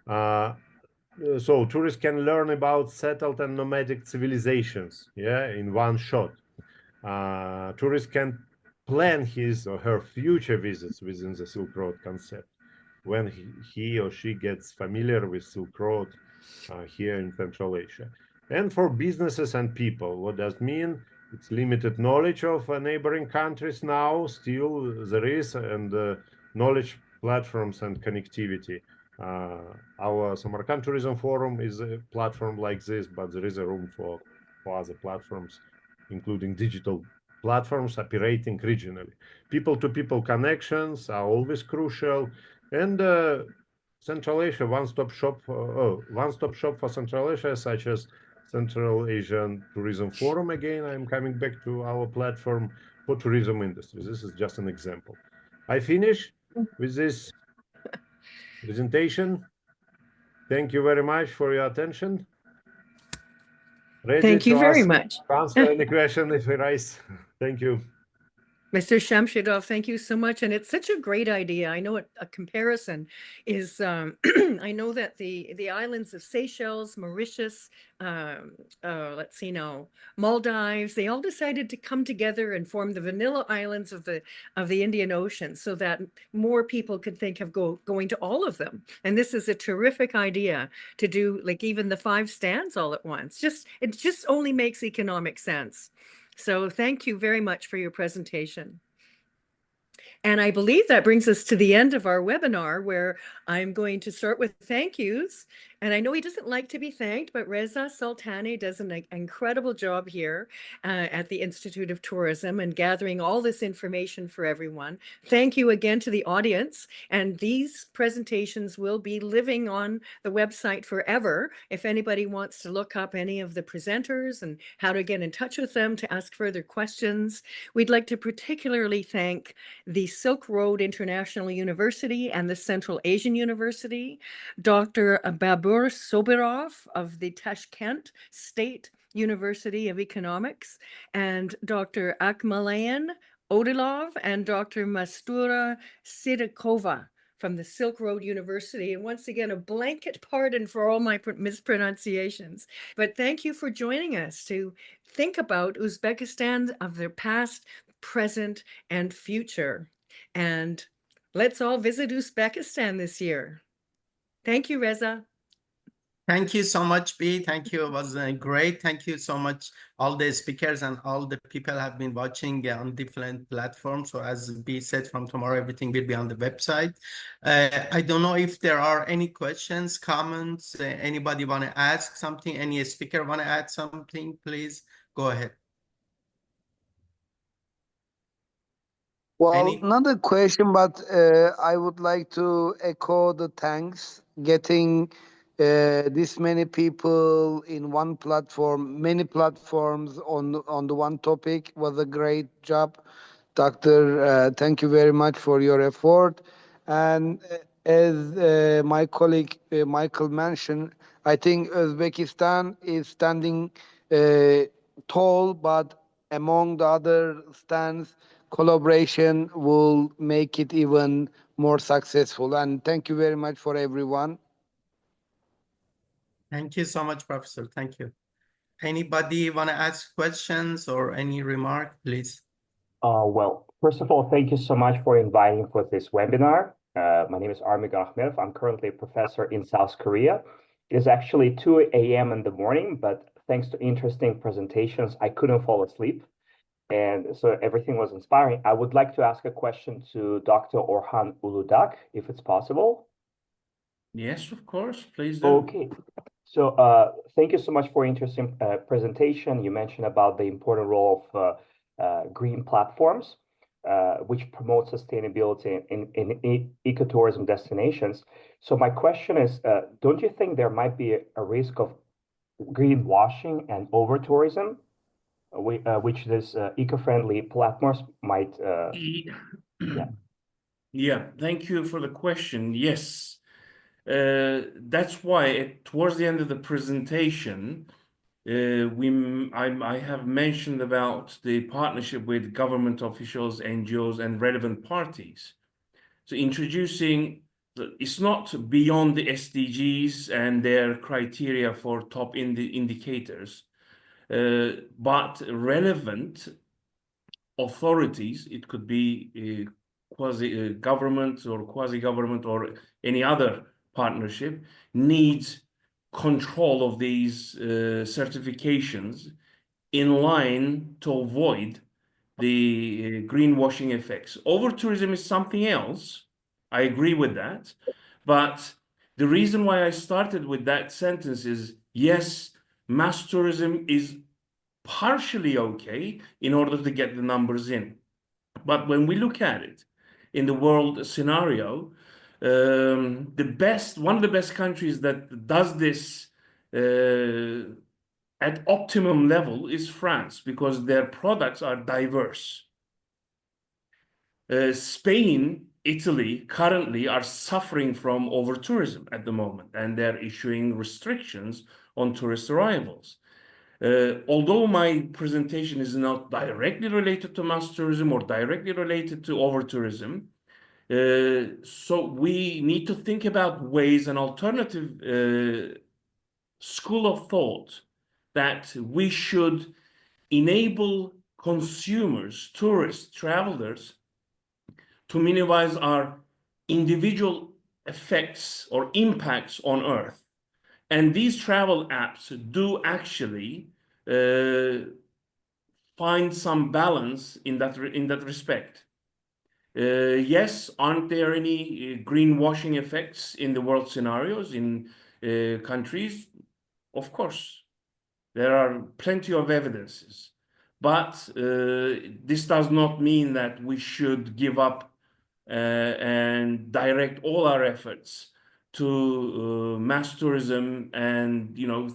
So tourists can learn about settled and nomadic civilizations, in one shot. Tourists can plan his or her future visits within the Silk Road concept when he or she gets familiar with Silk Road here in Central Asia. And for businesses and people, what does it mean? It's limited knowledge of neighboring countries now, still there is, and knowledge platforms and connectivity. Our Samarkand Tourism Forum is a platform like this, but there is a room for other platforms, including digital platforms operating regionally. People-to-people connections are always crucial, and Central Asia one-stop shop for Central Asia, such as Central Asian Tourism Forum. Again, I'm coming back to our platform for tourism industry. This is just an example. I finish with this presentation. Thank you very much for your attention. Ready Thank you to very ask, much. answer any question if you raise. Thank you. Mr. Shamshidov, thank you so much. And it's such a great idea. I know a comparison is, I know that the islands of Seychelles, Mauritius, let's see now, Maldives, they all decided to come together and form the vanilla islands of the Indian Ocean so that more people could think of going to all of them. And this is a terrific idea to do, like even the 5 stands all at once. It just only makes economic sense. So thank you very much for your presentation. And I believe that brings us to the end of our webinar, where I'm going to start with thank yous. And I know he doesn't like to be thanked, but Reza Sultani does an incredible job here at the Institute of Tourism and gathering all this information for everyone. Thank you again to the audience. And these presentations will be living on the website forever. If anybody wants to look up any of the presenters and how to get in touch with them to ask further questions, we'd like to particularly thank the Silk Road International University and the Central Asian University, Dr. Babur Sobirov of the Tashkent State University of Economics, and Dr. Akmalayan Odilov and Dr. Mastura Sidakova from the Silk Road University. And once again, a blanket pardon for all my mispronunciations. But thank you for joining us to think about Uzbekistan of their past, present, and future. And let's all visit Uzbekistan this year. Thank you, Reza. Thank you so much, B. Thank you. It was great. Thank you so much, all the speakers and all the people have been watching on different platforms. So as B said, from tomorrow, everything will be on the website. I don't know if there are any questions, comments, anybody want to ask something, any speaker want to add something, please go ahead. Well, not a question, but I would like to echo the thanks. Getting this many people in one platform, many platforms on the one topic was a great job. Doctor, thank you very much for your effort. And as my colleague Michael mentioned, I think Uzbekistan is standing tall, but among the other stands, collaboration will make it even more successful. And thank you very much for everyone. Thank you so much, Professor. Thank you. Anybody want to ask questions or any remark, please? Well, first of all, thank you so much for inviting for this webinar. My name is Armik Ahmedov. I'm currently a professor in South Korea. It is actually 2 a.m. in the morning, but thanks to interesting presentations, I couldn't fall asleep. And so everything was inspiring. I would like to ask a question to Dr. Orhan Uludak, if it's possible. Yes, of course, please do. Okay. So thank you so much for interesting presentation. You mentioned about the important role of green platforms, which promote sustainability in ecotourism destinations. So my question is, don't you think there might be a risk of greenwashing and over-tourism, which this eco-friendly platforms might... Yeah, thank you for the question. Yes. That's why towards the end of the presentation, I have mentioned about the partnership with government officials, NGOs, and relevant parties. So introducing, it's not beyond the SDGs and their criteria for top indicators, but relevant authorities, it could be quasi-government or quasi-government or any other partnership, needs control of these certifications in line to avoid the greenwashing effects. Over-tourism is something else. I agree with that. But the reason why I started with that sentence is, yes, mass tourism is partially okay in order to get the numbers in. But when we look at it in the world scenario, one of the best countries that does this at optimum level is France, because their products are diverse. Spain, Italy currently are suffering from over-tourism at the moment, and they're issuing restrictions on tourist arrivals. Although my presentation is not directly related to mass tourism or directly related to over-tourism, so we need to think about ways and alternative school of thought that we should enable consumers, tourists, travelers to minimize our individual effects or impacts on Earth. And these travel apps do actually find some balance in that respect. Yes, aren't there any greenwashing effects in the world scenarios in countries? Of course, there are plenty of evidences, but this does not mean that we should give up and direct all our efforts to mass tourism and, you know,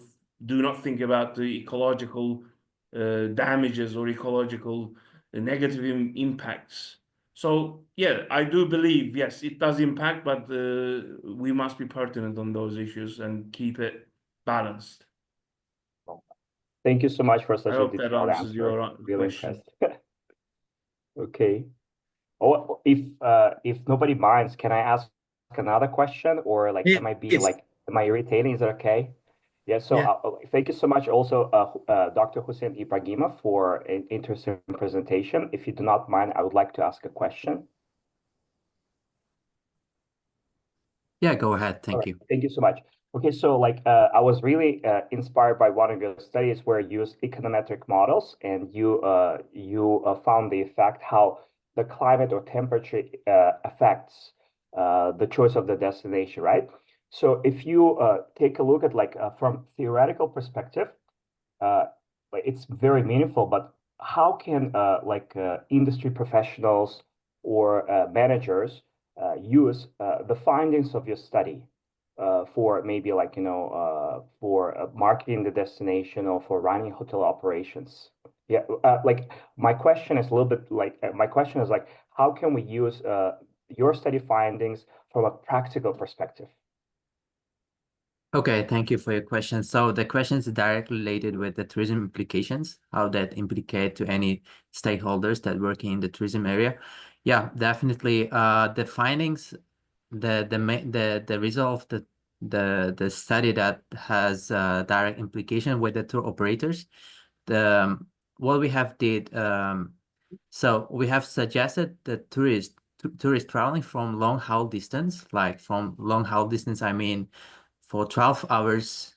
do not think about the ecological damages or ecological negative impacts. So yeah, I do believe, yes, it does impact, but we must be pertinent on those issues and keep it balanced. Thank you so much for such I a hope that detailed answers answer. your Really question. impressed. Okay. Oh, if nobody minds, can I ask another question, or like Yeah, am I being yes. like, am I irritating? Is it okay? Yeah. So Yeah. thank you so much, also, Dr. Hussein Ibrahimov, for an interesting presentation. If you do not mind, I would like to ask a question. Yeah, go ahead. All Thank right. you. Thank you so much. Okay, so like I was really inspired by one of your studies where you used econometric models, and you found the effect how the climate or temperature affects the choice of the destination, right? So if you take a look at like from theoretical perspective, it's very meaningful. But how can industry professionals or managers use the findings of your study for maybe like, you know, for marketing the destination or for running hotel operations? Yeah, like my question is a little bit like my question is like, how can we use your study findings from a practical perspective? Okay, thank you for your question. So the question is directly related with the tourism implications, how that implicate to any stakeholders that working in the tourism area. Yeah, definitely. The findings, the result of the study that has direct implication with the tour operators. What we have did, so we have suggested that tourists traveling from long haul distance, like from long haul distance, I mean for 12 hours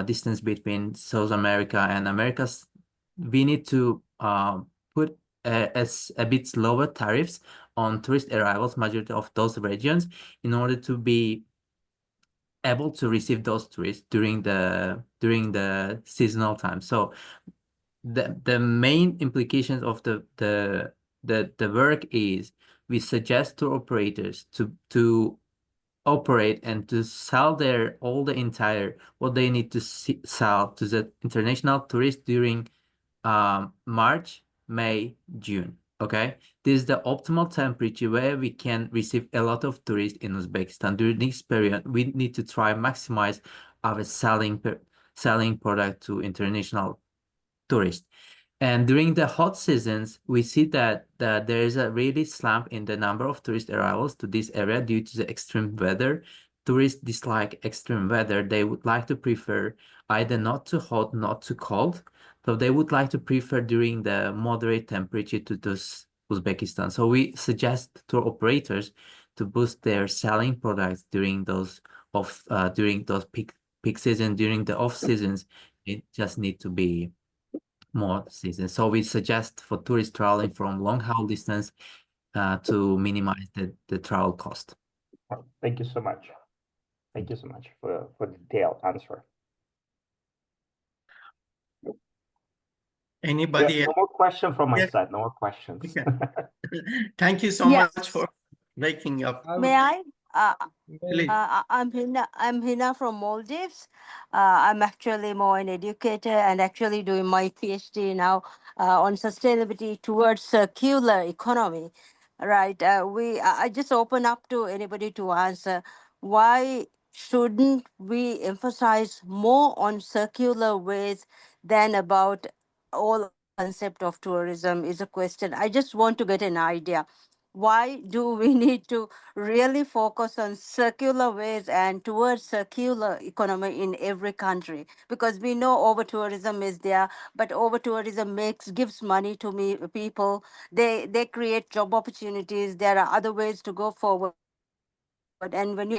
distance between South America and Americas, we need to put a bit lower tariffs on tourist arrivals, majority of those regions, in order to be able to receive those tourists during the seasonal time. So the main implications of the work is we suggest to operators to operate and to sell all the entire what they need to sell to the international tourists during March, May, June. Okay, this is the optimal temperature where we can receive a lot of tourists in Uzbekistan. During this period, we need to try maximize our selling product to international tourists. And during the hot seasons, we see that there is a really slump in the number of tourist arrivals to this area due to the extreme weather. Tourists dislike extreme weather. They would like to prefer either not too hot, not too cold. So they would like to prefer during the moderate temperature to those Uzbekistan. So we suggest tour operators to boost their selling products during those peak season. During the off seasons, it just need to be more seasons. So we suggest for tourists traveling from long haul distance to minimize the travel cost. Thank you so much. Thank you so much for the detailed answer. Anybody? Yeah, no more question from my Yes. side. No more questions. Okay. Thank you so Yes. much for waking up. May I? Please. I'm Hina from Maldives. I'm actually more an educator and actually doing my PhD now on sustainability towards circular economy. Right. I just open up to anybody to answer why shouldn't we emphasize more on circular ways than about all concept of tourism is a question. I just want to get an idea. Why do we need to really focus on circular ways and towards circular economy in every country? Because we know over tourism is there, but over tourism gives money to people. They create job opportunities. There are other ways to go forward. And when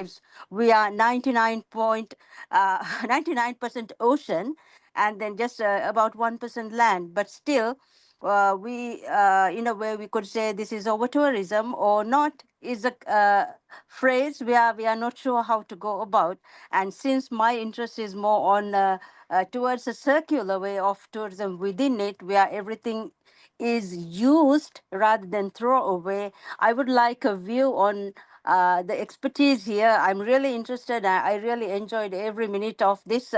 we are 99% ocean, and then just about 1% land, but still we in a way we could say this is over tourism or not is a phrase we are not sure how to go about. And since my interest is more on towards a circular way of tourism within it, where everything is used rather than throw away, I would like a view on the expertise here. I'm really interested. I really enjoyed every minute of this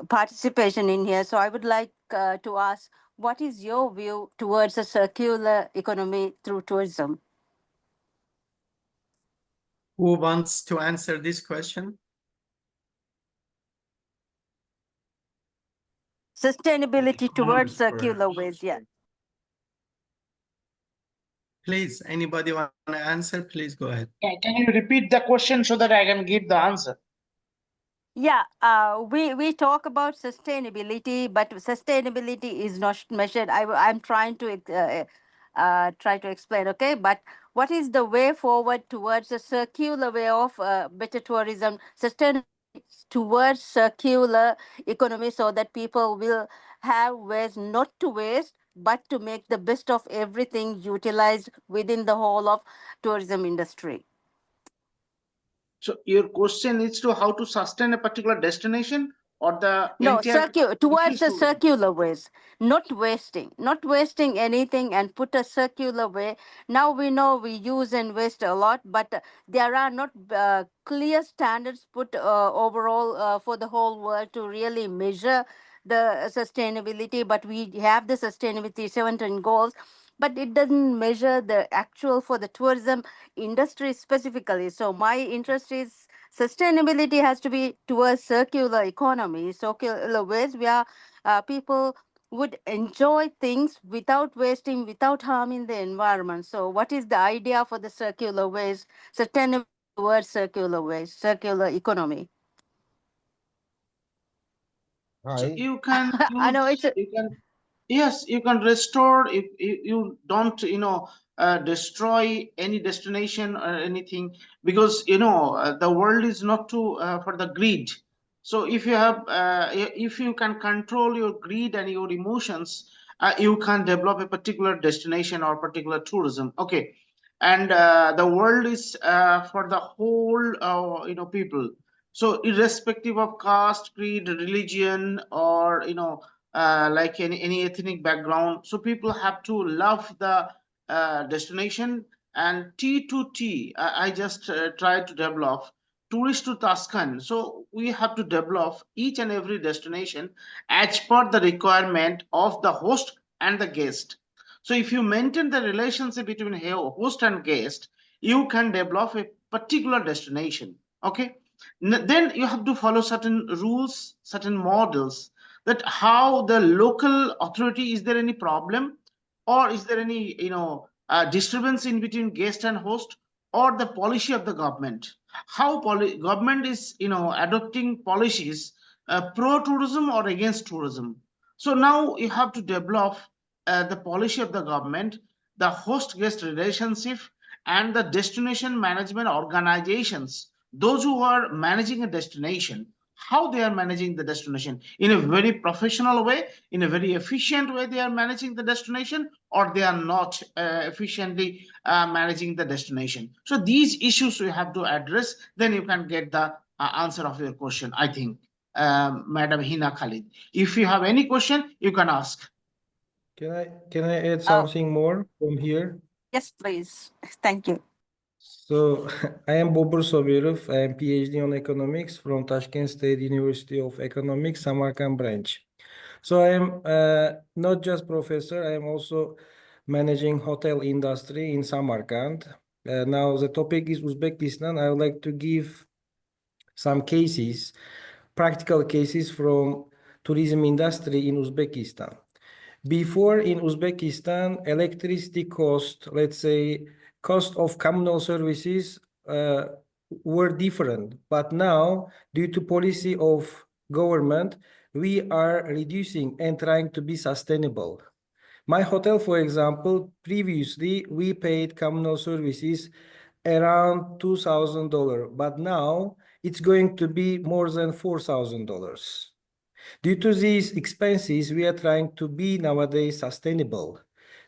participation in here. So I would like to ask, what is your view towards a circular economy through tourism? Who wants to answer this question? Sustainability towards circular ways, yeah. Please, anybody want to answer? Please go ahead. Can you repeat the question so that I can give the answer? Yeah, we talk about sustainability, but sustainability is not measured. I'm trying to try to explain, okay? But what is the way forward towards a circular way of better tourism, sustainability towards circular economy, so that people will have ways not to waste, but to make the best of everything utilized within the whole of tourism industry? So your question is to how to sustain a particular destination or the No, entire towards the issues. circular ways, not wasting anything, and put a circular way. Now we know we use and waste a lot, but there are not clear standards put overall for the whole world to really measure the sustainability. But we have the sustainability 17 goals, but it doesn't measure the actual for the tourism industry specifically. So my interest is sustainability has to be towards circular economy, circular ways where people would enjoy things without wasting, without harming the environment. So what is the idea for the circular ways, sustainable towards circular ways, circular economy? So you can I know use, you can, yes, you can restore if you don't, destroy any destination or anything, because the world is not to for the greed. So if you have, if you can control your greed and your emotions, you can develop a particular destination or particular tourism. Okay, and the world is for the whole, people. So irrespective of caste, creed, religion, or like any ethnic background, so people have to love the destination. And T2T, I just try to develop tourist to Tuscan. So we have to develop each and every destination as per the requirement of the host and the guest. So if you maintain the relationship between host and guest, you can develop a particular destination. Okay, then you have to follow certain rules, certain models, that how the local authority, is there any problem, or is there any disturbance in between guest and host, or the policy of the government, how government is adopting policies pro tourism or against tourism. So now you have to develop the policy of the government, the host guest relationship, and the destination management organizations, those who are managing a destination, how they are managing the destination in a very professional way, in a very efficient way they are managing the destination, or they are not efficiently managing the destination. So these issues we have to address, then you can get the answer of your question, I think. Madam Hina Khalid, if you have any question, you can ask. Can I add something more from here? Yes, please. Thank you. So I am Bobur Sobirov. I am PhD on economics from Tashkent State University of Economics, Samarkand branch. So I am not just professor, I am also managing hotel industry in Samarkand. Now the topic is Uzbekistan. I would like to give some cases, practical cases from tourism industry in Uzbekistan. Before in Uzbekistan, electricity cost, let's say, cost of communal services were different. But now, due to policy of government, we are reducing and trying to be sustainable. My hotel, for example, previously we paid communal services around $2,000, but now it's going to be more than $4,000. Due to these expenses, we are trying to be nowadays sustainable.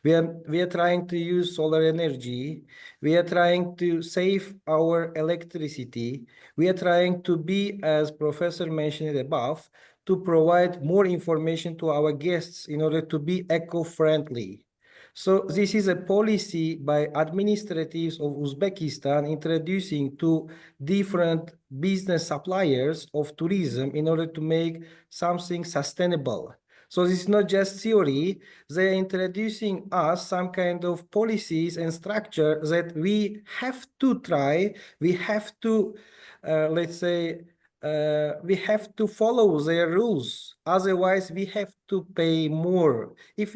We are trying to use solar energy. We are trying to save our electricity. We are trying to be, as Professor mentioned above, to provide more information to our guests in order to be eco-friendly. So this is a policy by administratives of Uzbekistan introducing to different business suppliers of tourism in order to make something sustainable. So this is not just theory. They are introducing us some kind of policies and structure that we have to try. We have to, let's say, we have to follow their rules. Otherwise, we have to pay more. If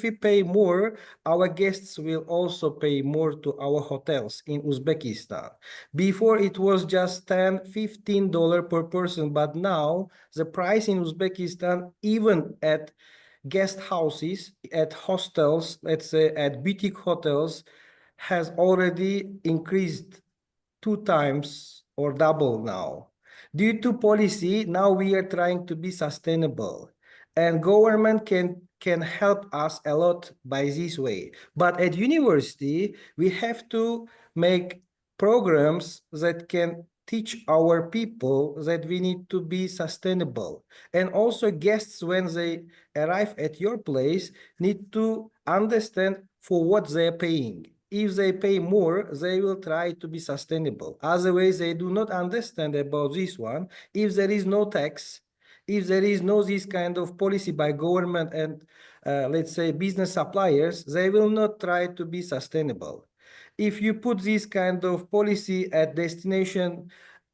we pay more, our guests will also pay more to our hotels in Uzbekistan. Before it was just $10–15 per person, but now the price in Uzbekistan, even at guest houses, at hostels, let's say at boutique hotels, has already increased 2 times or double now. Due to policy, now we are trying to be sustainable, and government can help us a lot by this way. But at university, we have to make programs that can teach our people that we need to be sustainable. And also guests, when they arrive at your place, need to understand for what they are paying. If they pay more, they will try to be sustainable. Otherwise, they do not understand about this one. If there is no tax, if there is no this kind of policy by government and let's say business suppliers, they will not try to be sustainable. If you put this kind of policy at destination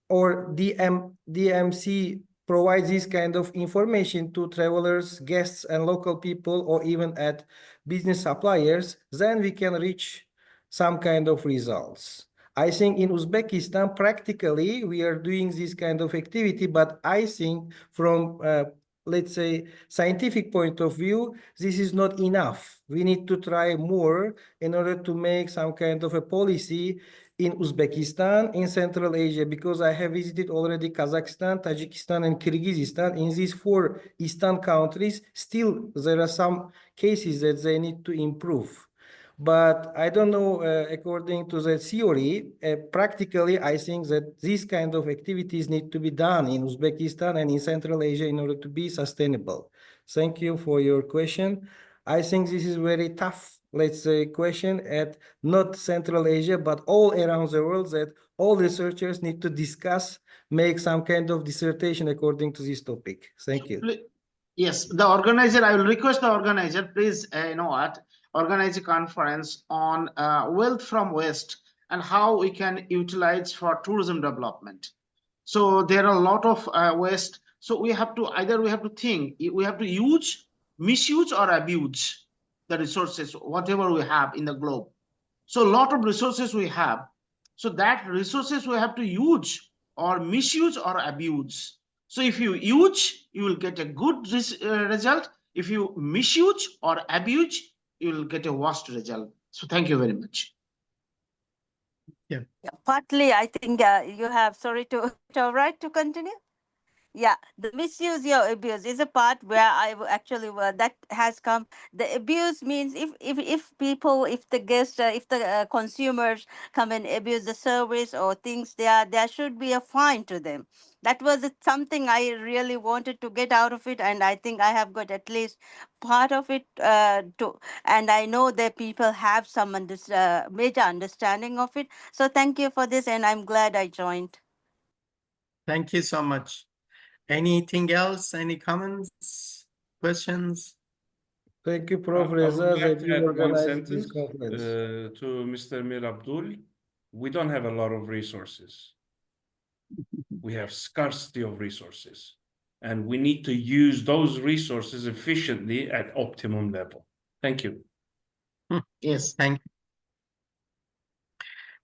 or DMC provides this kind of information to travelers, guests, and local people, or even at business suppliers, then we can reach some kind of results. I think in Uzbekistan, practically, we are doing this kind of activity, but I think from, let's say, scientific point of view, this is not enough. We need to try more in order to make some kind of a policy in Uzbekistan, in Central Asia, because I have visited already Kazakhstan, Tajikistan, and Kyrgyzstan. In these 4 Eastern countries, still there are some cases that they need to improve. But I don't know, according to the theory, practically, I think that these kind of activities need to be done in Uzbekistan and in Central Asia in order to be sustainable. Thank you for your question. I think this is very tough, let's say, question at not Central Asia, but all around the world, that all researchers need to discuss, make some kind of dissertation according to this topic. Thank you. Yes, the organizer, I will request the organizer, please, organize a conference on wealth from waste and how we can utilize for tourism development. So there are a lot of waste. So we have to think, we have to use, misuse, or abuse the resources, whatever we have in the globe. So a lot of resources we have. So that resources we have to use or misuse or abuse. So if you use, you will get a good result. If you misuse or abuse, you will get a worst result. So thank you very much. Yeah, partly, I think you have, sorry to, all right to continue? Yeah, the misuse or abuse is a part where I actually that has come. The abuse means if people, if the guests, if the consumers come and abuse the service or things, there should be a fine to them. That was something I really wanted to get out of it, and I think I have got at least part of it to. And I know that people have some major understanding of it. So thank you for this, and I'm glad I joined. Thank you so much. Anything else? Any comments, questions? Thank you, Prof. I Reza, would like that to you add one organized this sentence conference. to Mr. Mir Abdul. We don't have a lot of resources. We have scarcity of resources. and we need to use those resources efficiently at optimum level. Thank you. Yes.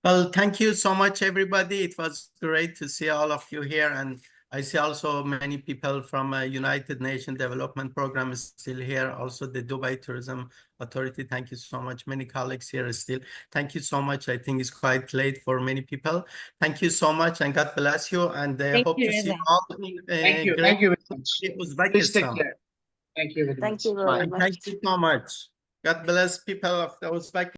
Well, thank you so much, everybody. It was great to see all of you here. And I see also many people from United Nations Development Program is still here. Also the Dubai Tourism Authority. Thank you so much. Many colleagues here still. Thank you so much. I think it's quite late for many people. Thank you so much and God bless you. And hope to see you all in Thank you. great Thank you very much. Please take Uzbekistan. care. Thank you very Thank much. you very Bye. much. Thank you so much. God bless people of the Uzbek.